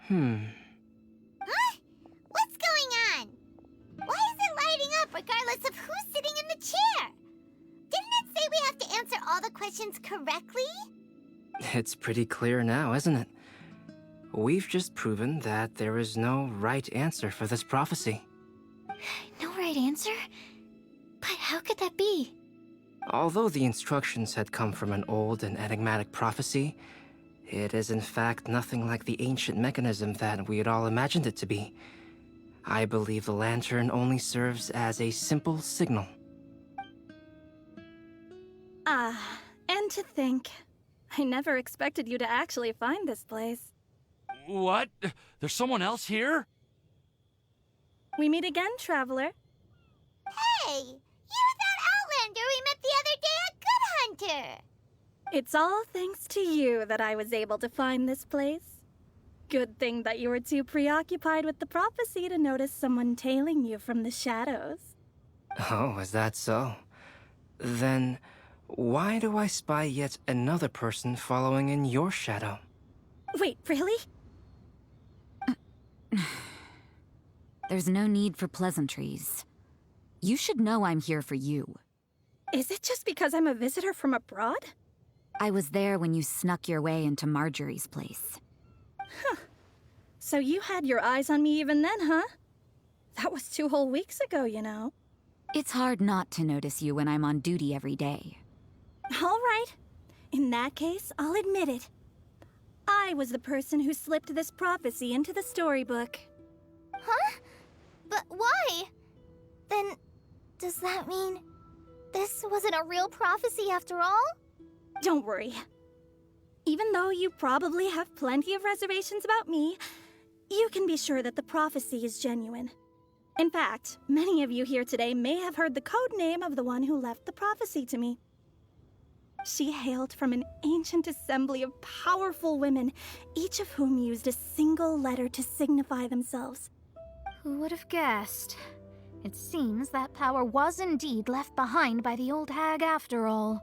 Huh? What's going on? Why is it lighting up regardless of who's sitting in the chair? Didn't it say we have to answer all the questions correctly? It's pretty clear now, isn't it? We've just proven that there is no right answer for this prophecy. No right answer? But how could that be? Although the instructions had come from an old and enigmatic prophecy, it is in fact nothing like the ancient mechanism that we had all imagined it to be. I believe the lantern only serves as a simple signal. And to think, I never expected you to actually find this place. What? There's someone else here? We meet again, traveler. Hey! You're that Outlander we met the other day at Good Hunter! It's all thanks to you that I was able to find this place. Good thing that you were too preoccupied with the prophecy to notice someone tailing you from the shadows. Oh, is that so? Then, why do I spy yet another person following in your shadow? Wait, really? There's no need for pleasantries. You should know I'm here for you. Is it just because I'm a visitor from abroad? I was there when you snuck your way into Marjorie's place. Huh. So you had your eyes on me even then, huh? That was 2 whole weeks ago, you know. It's hard not to notice you when I'm on duty every day. All right. In that case, I'll admit it. I was the person who slipped this prophecy into the storybook. Huh? But why? Then, does that mean this wasn't a real prophecy after all? Don't worry. Even though you probably have plenty of reservations about me, you can be sure that the prophecy is genuine. In fact, many of you here today may have heard the code name of the one who left the prophecy to me. She hailed from an ancient assembly of powerful women, each of whom used a single letter to signify themselves. Who would have guessed? It seems that power was indeed left behind by the old hag after all.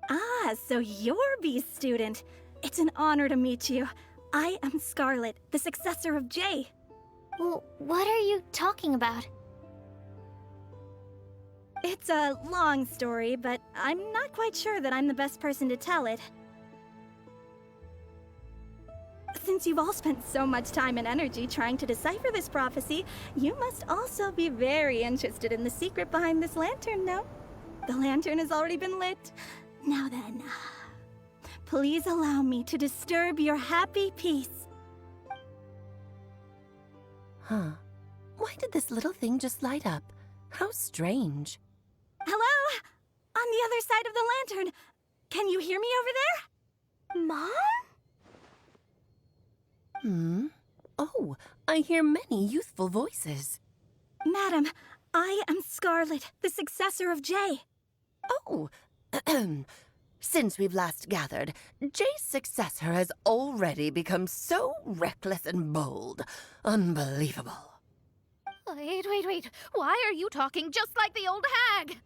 Ah, so you're B's student. It's an honor to meet you. I am Scarlet, the successor of Jay. Well, what are you talking about? It's a long story, but I'm not quite sure that I'm the best person to tell it. Since you've all spent so much time and energy trying to decipher this prophecy, you must also be very interested in the secret behind this lantern, no? The lantern has already been lit. Now then, please allow me to disturb your happy peace. Huh. Why did this little thing just light up? How strange. Hello? On the other side of the lantern. Can you hear me over there? Mom? Oh, I hear many youthful voices. Madam, I am Scarlet, the successor of Jay. Oh, since we've last gathered, Jay's successor has already become so reckless and bold. Unbelievable. Wait. Why are you talking just like the old hag?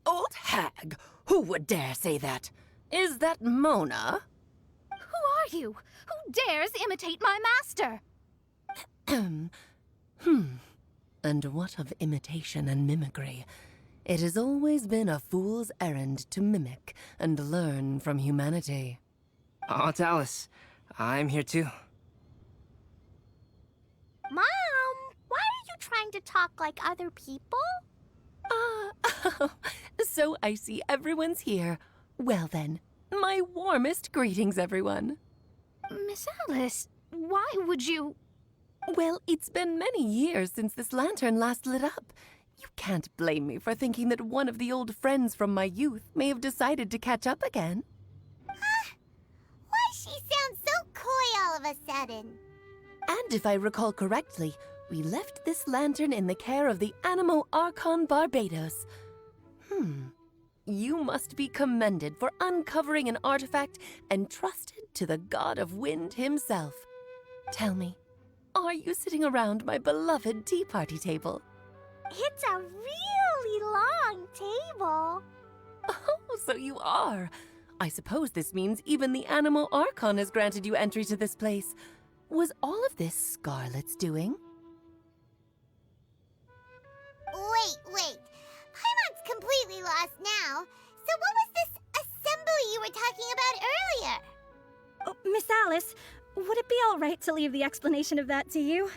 Old hag? Who would dare say that? Is that Mona? Who are you? Who dares imitate my master? And what of imitation and mimicry? It has always been a fool's errand to mimic and learn from humanity. Aunt Alice, I'm here too. Mom, why are you trying to talk like other people? So I see everyone's here. Well then, my warmest greetings, everyone. Miss Alice, why would you... Well, it's been many years since this lantern last lit up. You can't blame me for thinking that one of the old friends from my youth may have decided to catch up again. Why she sounds so coy all of a sudden? And if I recall correctly, we left this lantern in the care of the Animo Archon Barbados. You must be commended for uncovering an artifact entrusted to the god of wind himself. Tell me, are you sitting around my beloved tea party table? It's a really long table. Oh, so you are. I suppose this means even the Animo Archon has granted you entry to this place. Was all of this Scarlet's doing? Wait. Paimon's completely lost now. So what was this assembly you were talking about earlier? Oh, Miss Alice, would it be all right to leave the explanation of that to you?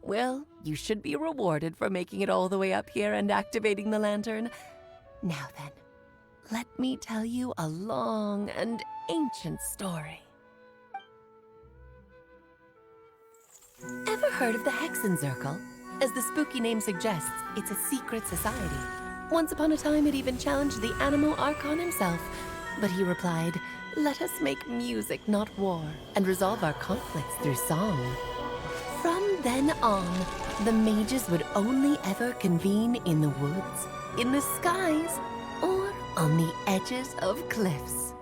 Well, you should be rewarded for making it all the way up here and activating the lantern. Now then, let me tell you a long and ancient story. Ever heard of the Hexenzirkel? As the spooky name suggests, it's a secret society. Once upon a time, it even challenged the Animo Archon himself. But he replied, "Let us make music, not war, and resolve our conflicts through song." From then on, the mages would only ever convene in the woods, in the skies, or on the edges of cliffs.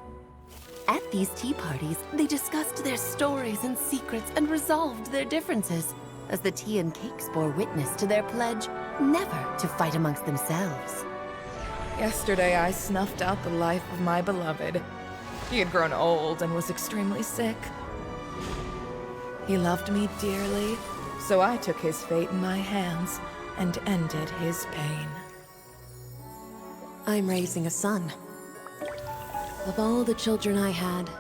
At these tea parties, they discussed their stories and secrets and resolved their differences. as the tea and cakes bore witness to their pledge never to fight amongst themselves. Yesterday, I snuffed out the life of my beloved. He had grown old and was extremely sick. He loved me dearly, so I took his fate in my hands and ended his pain. I'm raising a son. Of all the children I had,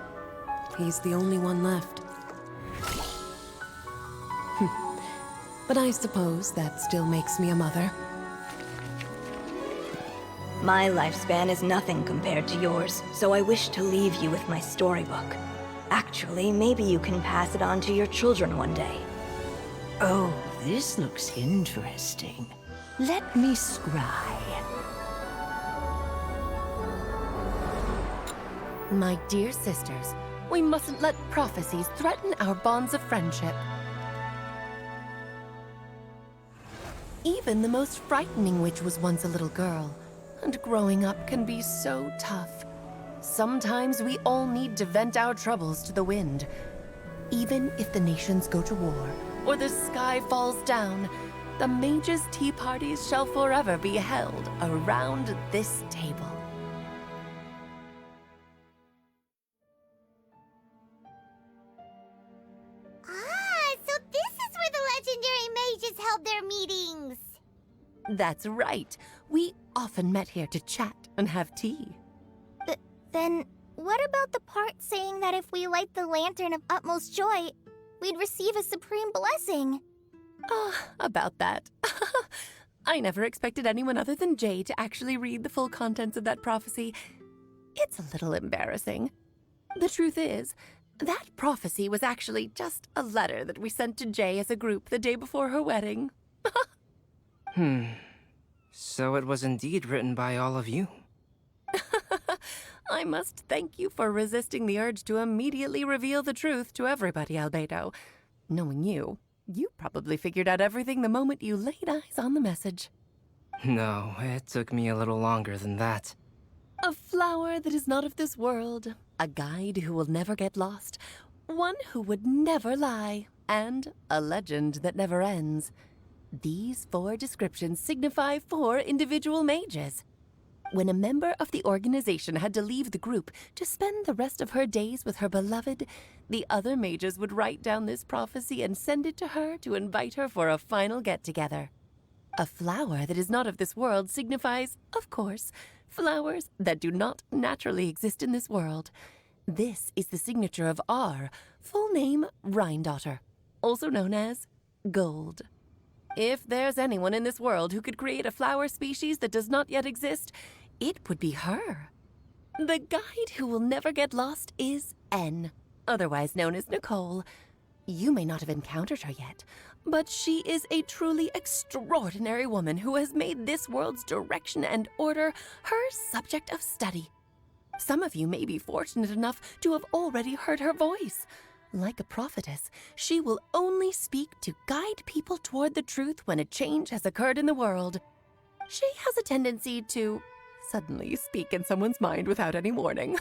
he's the only one left. But I suppose that still makes me a mother. My lifespan is nothing compared to yours, so I wish to leave you with my storybook. Actually, maybe you can pass it on to your children one day. Oh, this looks interesting. Let me scry. My dear sisters, we mustn't let prophecies threaten our bonds of friendship. Even the most frightening witch was once a little girl, and growing up can be so tough. Sometimes we all need to vent our troubles to the wind. Even if the nations go to war, or the sky falls down, the mages' tea parties shall forever be held around this table. So this is where the legendary mages held their meetings. That's right. We often met here to chat and have tea. Then, what about the part saying that if we light the lantern of utmost joy, we'd receive a supreme blessing? About that. I never expected anyone other than Jay to actually read the full contents of that prophecy. It's a little embarrassing. The truth is, that prophecy was actually just a letter that we sent to Jay as a group the day before her wedding. So it was indeed written by all of you. I must thank you for resisting the urge to immediately reveal the truth to everybody, Albedo. Knowing you, you probably figured out everything the moment you laid eyes on the message. No, it took me a little longer than that. A flower that is not of this world, a guide who will never get lost, one who would never lie, and a legend that never ends. These 4 descriptions signify 4 individual mages. When a member of the organization had to leave the group to spend the rest of her days with her beloved, the other mages would write down this prophecy and send it to her to invite her for a final get-together. A flower that is not of this world signifies, of course, flowers that do not naturally exist in this world. This is the signature of our full name, Rhine-daughter, also known as Gold. If there's anyone in this world who could create a flower species that does not yet exist, it would be her. The guide who will never get lost is N, otherwise known as Nicole. You may not have encountered her yet, but she is a truly extraordinary woman who has made this world's direction and order her subject of study. Some of you may be fortunate enough to have already heard her voice. Like a prophetess, she will only speak to guide people toward the truth when a change has occurred in the world. She has a tendency to suddenly speak in someone's mind without any warning.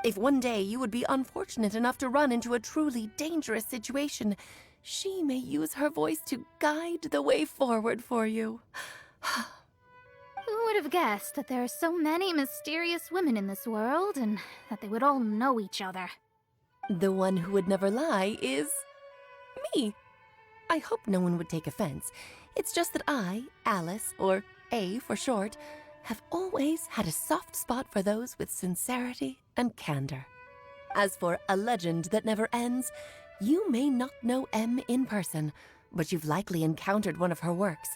If one day you would be unfortunate enough to run into a truly dangerous situation, she may use her voice to guide the way forward for you. Who would have guessed that there are so many mysterious women in this world, and that they would all know each other? The one who would never lie is me. I hope no one would take offense. It's just that I, Alice, or A for short, have always had a soft spot for those with sincerity and candor. As for a legend that never ends, you may not know M in person, but you've likely encountered one of her works.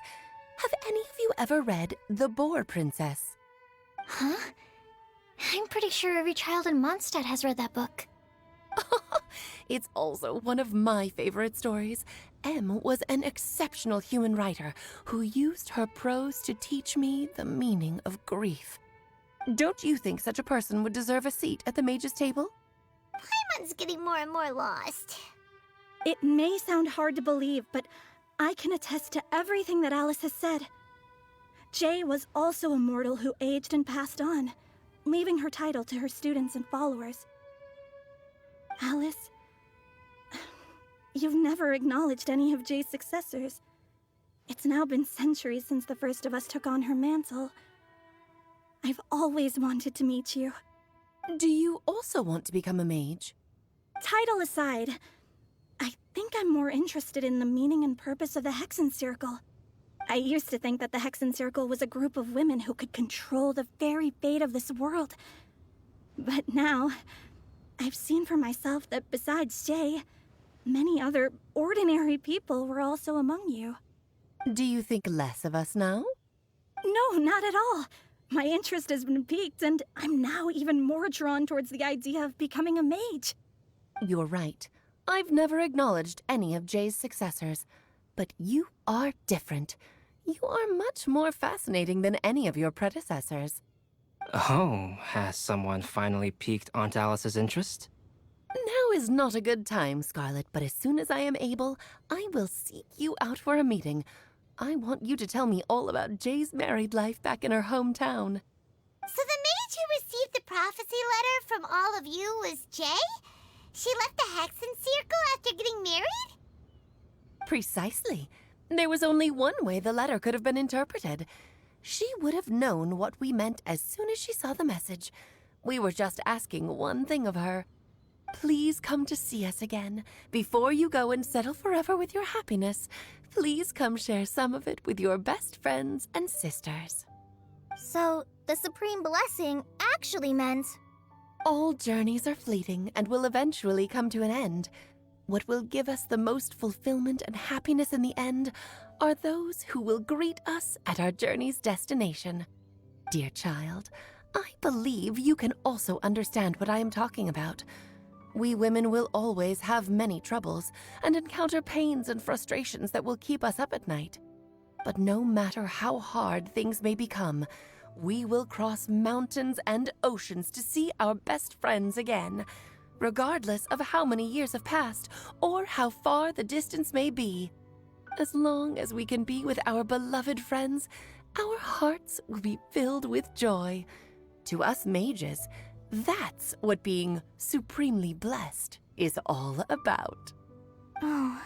Have any of you ever read The Boar Princess? Huh? I'm pretty sure every child in Mondstadt has read that book. It's also one of my favorite stories. M was an exceptional human writer who used her prose to teach me the meaning of grief. Don't you think such a person would deserve a seat at the mage's table? Paimon's getting more and more lost. It may sound hard to believe, but I can attest to everything that Alice has said. Jay was also a mortal who aged and passed on, leaving her title to her students and followers. Alice, you've never acknowledged any of Jay's successors. It's now been centuries since the first of us took on her mantle. I've always wanted to meet you. Do you also want to become a mage? Title aside, I think I'm more interested in the meaning and purpose of the Hexen Circle. I used to think that the Hexen Circle was a group of women who could control the very fate of this world. But now, I've seen for myself that besides Jay, many other ordinary people were also among you. Do you think less of us now? No, not at all. My interest has been piqued, and I'm now even more drawn towards the idea of becoming a mage. You're right. I've never acknowledged any of Jay's successors. But you are different. You are much more fascinating than any of your predecessors. Oh, has someone finally piqued Aunt Alice's interest? Now is not a good time, Scarlet, but as soon as I am able, I will seek you out for a meeting. I want you to tell me all about Jay's married life back in her hometown. So the mage who received the prophecy letter from all of you was Jay? She left the Hexen Circle after getting married? Precisely. There was only one way the letter could have been interpreted. She would have known what we meant as soon as she saw the message. We were just asking one thing of her. Please come to see us again. Before you go and settle forever with your happiness, please come share some of it with your best friends and sisters. So, the Supreme Blessing actually meant... All journeys are fleeting and will eventually come to an end. What will give us the most fulfillment and happiness in the end are those who will greet us at our journey's destination. Dear child, I believe you can also understand what I am talking about. We women will always have many troubles and encounter pains and frustrations that will keep us up at night. But no matter how hard things may become, we will cross mountains and oceans to see our best friends again, regardless of how many years have passed or how far the distance may be. As long as we can be with our beloved friends, our hearts will be filled with joy. To us mages, that's what being supremely blessed is all about. Oh.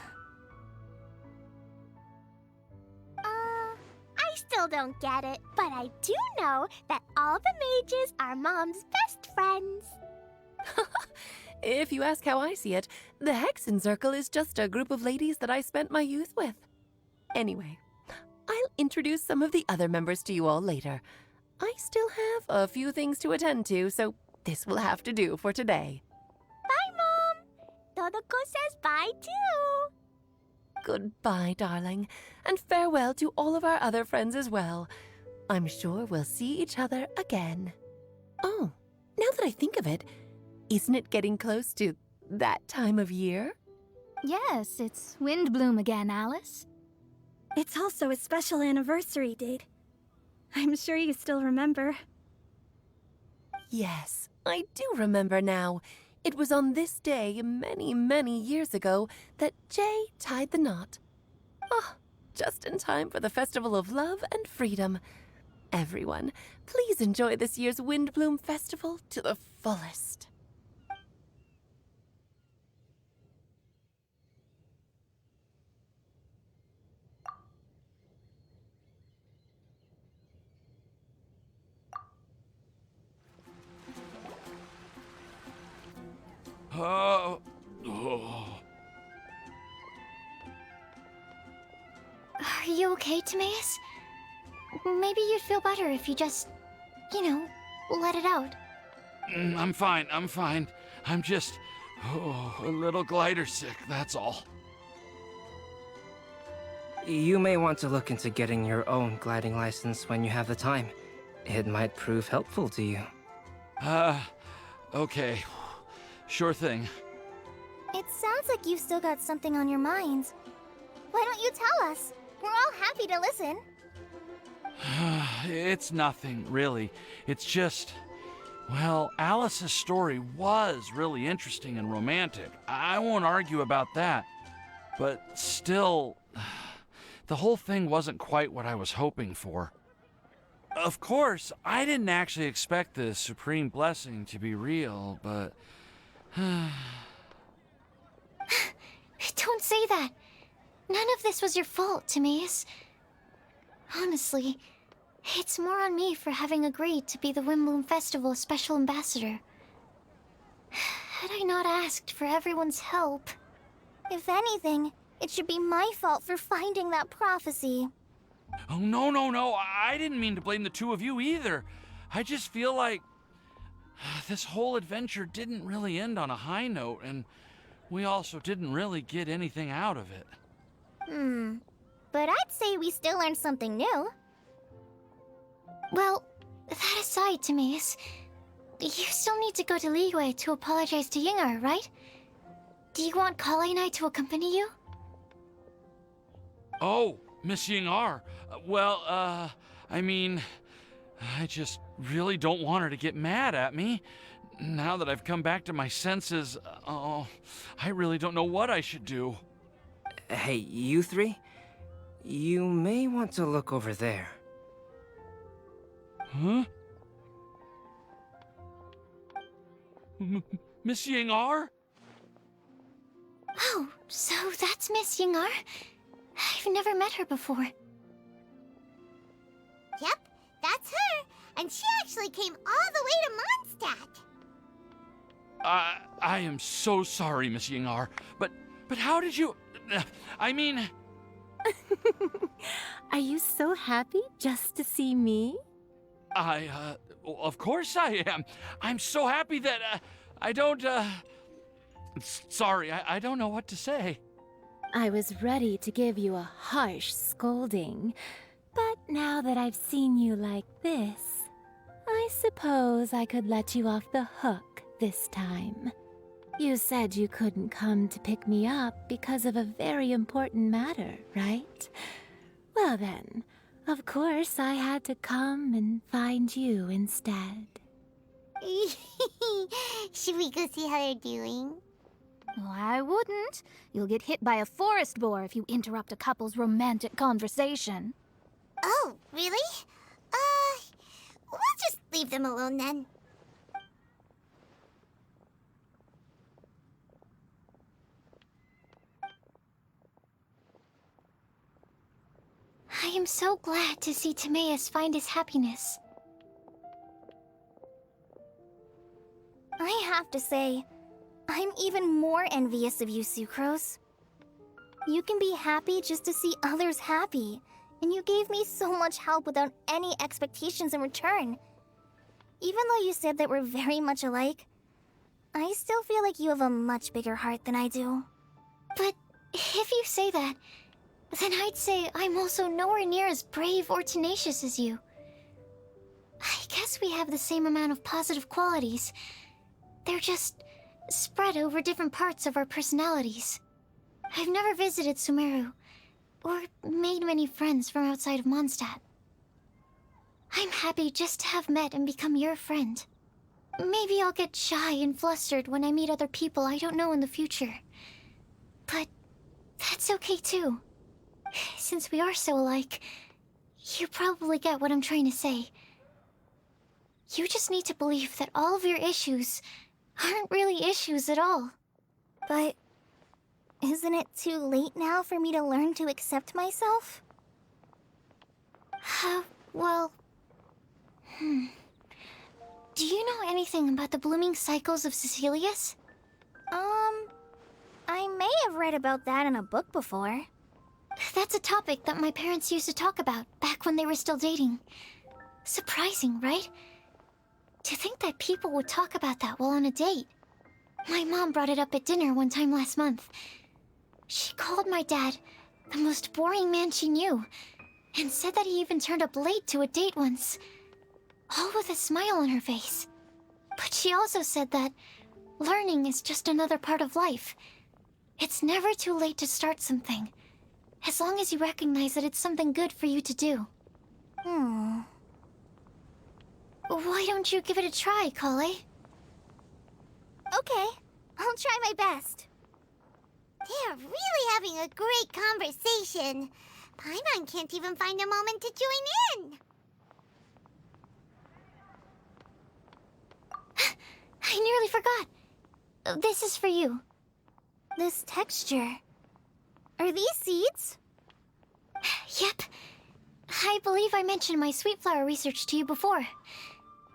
I still don't get it, but I do know that all the mages are Mom's best friends. If you ask how I see it, the Hexen Circle is just a group of ladies that I spent my youth with. Anyway, I'll introduce some of the other members to you all later. I still have a few things to attend to, so this will have to do for today. Bye, Mom. Todoko says bye, too. Goodbye, darling, and farewell to all of our other friends as well. I'm sure we'll see each other again. Oh, now that I think of it, isn't it getting close to that time of year? Yes, it's Windbloom again, Alice. It's also a special anniversary date. I'm sure you still remember. Yes, I do remember now. It was on this day, many, many years ago, that Jay tied the knot. Ah, just in time for the Festival of Love and Freedom. Everyone, please enjoy this year's Windbloom Festival to the fullest. Oh. Are you okay, Timaeus? Maybe you'd feel better if you just, let it out. I'm fine, I'm fine. I'm just, a little glider sick, that's all. You may want to look into getting your own gliding license when you have the time. It might prove helpful to you. Okay. Sure thing. It sounds like you've still got something on your mind. Why don't you tell us? We're all happy to listen. It's nothing, really. It's just... Well, Alice's story was really interesting and romantic. I won't argue about that. But still, the whole thing wasn't quite what I was hoping for. Of course, I didn't actually expect the Supreme Blessing to be real, but... Don't say that. None of this was your fault, Timaeus. Honestly, it's more on me for having agreed to be the Windbloom Festival Special Ambassador. Had I not asked for everyone's help... If anything, it should be my fault for finding that prophecy. Oh, no. I didn't mean to blame the two of you either. I just feel like this whole adventure didn't really end on a high note, and we also didn't really get anything out of it. But I'd say we still learned something new. Well, that aside, Timaeus, you still need to go to Liyue to apologize to Yingar, right? Do you want Kale and I to accompany you? Oh, Miss Yingar. Well, I mean, I just really don't want her to get mad at me. Now that I've come back to my senses, I really don't know what I should do. Hey, you three? You may want to look over there. Huh? Miss Yingar? Oh, so that's Miss Yingar? I've never met her before. Yep, that's her. And she actually came all the way to Mondstadt. I am so sorry, Miss Yingar. But how did you... I mean... Are you so happy just to see me? Of course I am. I'm so happy that, I don't, Sorry, I don't know what to say. I was ready to give you a harsh scolding, but now that I've seen you like this, I suppose I could let you off the hook this time. You said you couldn't come to pick me up because of a very important matter, right? Well then, of course I had to come and find you instead. Should we go see how they're doing? Oh, I wouldn't. You'll get hit by a forest boar if you interrupt a couple's romantic conversation. Oh, really? We'll just leave them alone then. I am so glad to see Timaeus find his happiness. I have to say, I'm even more envious of you, Sucrose. You can be happy just to see others happy, and you gave me so much help without any expectations in return. Even though you said that we're very much alike, I still feel like you have a much bigger heart than I do. But if you say that, then I'd say I'm also nowhere near as brave or tenacious as you. I guess we have the same amount of positive qualities. They're just spread over different parts of our personalities. I've never visited Sumeru, or made many friends from outside of Mondstadt. I'm happy just to have met and become your friend. Maybe I'll get shy and flustered when I meet other people I don't know in the future. But that's okay too. Since we are so alike, you probably get what I'm trying to say. You just need to believe that all of your issues aren't really issues at all. But isn't it too late now for me to learn to accept myself? Well... Do you know anything about the blooming cycles of Cecilius? I may have read about that in a book before. That's a topic that my parents used to talk about back when they were still dating. Surprising, right? To think that people would talk about that while on a date. My mom brought it up at dinner one time last month. She called my dad the most boring man she knew, and said that he even turned up late to a date once. All with a smile on her face. But she also said that learning is just another part of life. It's never too late to start something, as long as you recognize that it's something good for you to do. Why don't you give it a try, Kale? Okay, I'll try my best. They're really having a great conversation. Paimon can't even find a moment to join in. I nearly forgot. This is for you. This texture, Are these seeds? Yep. I believe I mentioned my sweet flower research to you before.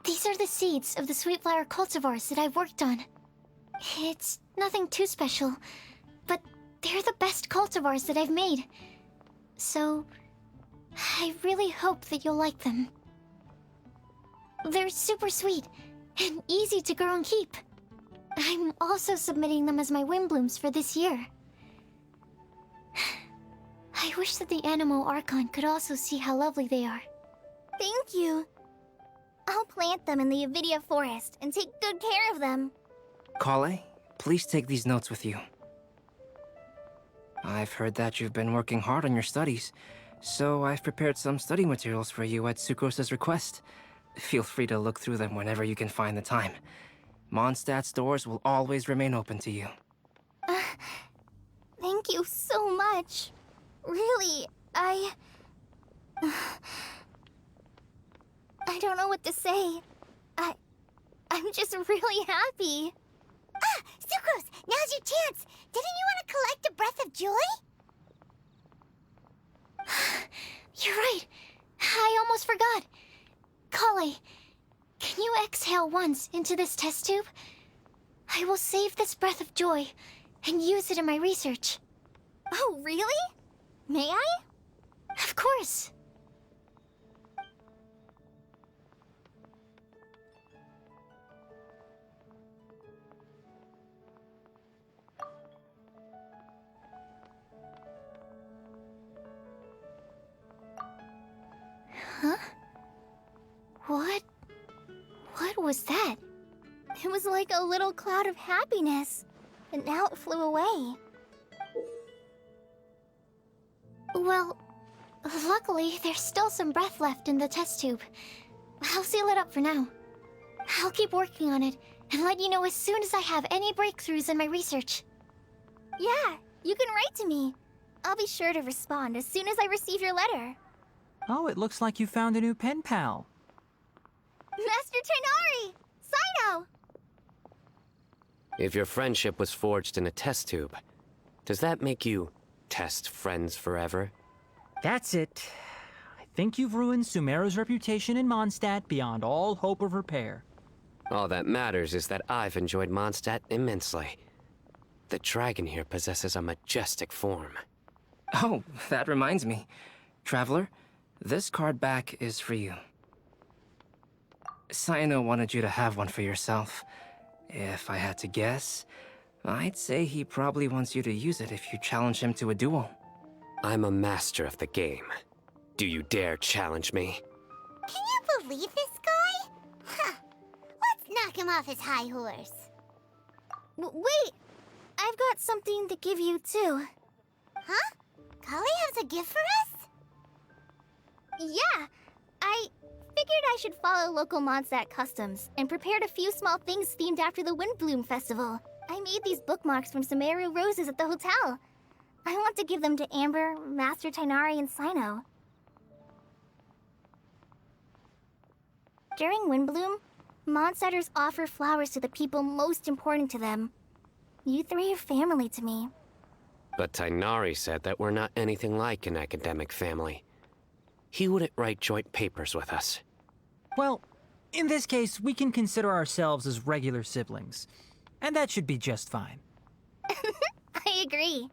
These are the seeds of the sweet flower cultivars that I've worked on. It's nothing too special, but they're the best cultivars that I've made. So, I really hope that you'll like them. They're super sweet and easy to grow and keep. I'm also submitting them as my Windblooms for this year. I wish that the Animo Archon could also see how lovely they are. Thank you. I'll plant them in the Avidia forest and take good care of them. Kale, please take these notes with you. I've heard that you've been working hard on your studies, so I've prepared some study materials for you at Sucrose's request. Feel free to look through them whenever you can find the time. Mondstadt's doors will always remain open to you. Thank you so much. Really, I don't know what to say. I'm just really happy. Ah! Sucrose! Now's your chance! Didn't you want to collect a breath of joy? You're right. I almost forgot. Kale, can you exhale once into this test tube? I will save this breath of joy and use it in my research. Oh, really? May I? Of course. Huh? What was that? It was like a little cloud of happiness, and now it flew away. Well, luckily, there's still some breath left in the test tube. I'll seal it up for now. I'll keep working on it and let you know as soon as I have any breakthroughs in my research. Yeah, you can write to me. I'll be sure to respond as soon as I receive your letter. Oh, it looks like you found a new pen pal. Master Tainari! Sino! If your friendship was forged in a test tube, does that make you test friends forever? That's it. I think you've ruined Sumeru's reputation in Mondstadt beyond all hope of repair. All that matters is that I've enjoyed Mondstadt immensely. The dragon here possesses a majestic form. Oh, that reminds me. Traveler, this card back is for you. Sino wanted you to have one for yourself. If I had to guess, I'd say he probably wants you to use it if you challenge him to a duel. I'm a master of the game. Do you dare challenge me? Can you believe this guy? Huh. Let's knock him off his high horse. Wait! I've got something to give you, too. Huh? Kale has a gift for us? Yeah! I figured I should follow local Mondstadt customs and prepared a few small things themed after the Windbloom festival. I made these bookmarks from Sumeru roses at the hotel. I want to give them to Amber, Master Tainari, and Sino. During Windbloom, Mondstadters offer flowers to the people most important to them. You three are family to me. But Tainari said that we're not anything like an academic family. He wouldn't write joint papers with us. Well, in this case, we can consider ourselves as regular siblings. And that should be just fine. I agree.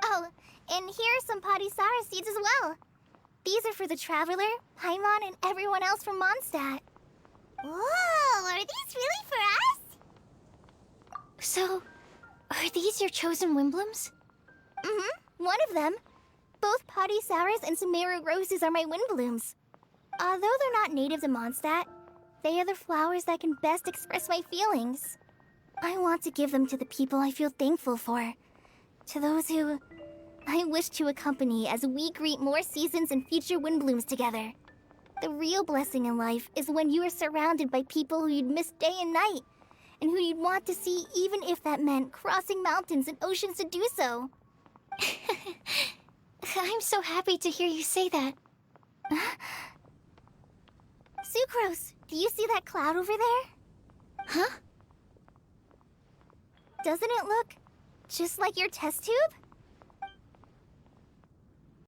Oh, and here are some Padisara seeds as well. These are for the Traveler, Paimon, and everyone else from Mondstadt. Whoa, are these really for us? So, are these your chosen Windblooms? Mm-hmm, one of them. Both Padisaras and Sumeru roses are my Windblooms. Although they're not native to Mondstadt, they are the flowers that can best express my feelings. I want to give them to the people I feel thankful for. To those who I wish to accompany as we greet more seasons and future Windblooms together. The real blessing in life is when you are surrounded by people who you'd miss day and night, and who you'd want to see even if that meant crossing mountains and oceans to do so. I'm so happy to hear you say that. Sucrose, do you see that cloud over there? Huh? Doesn't it look Just like your test tube?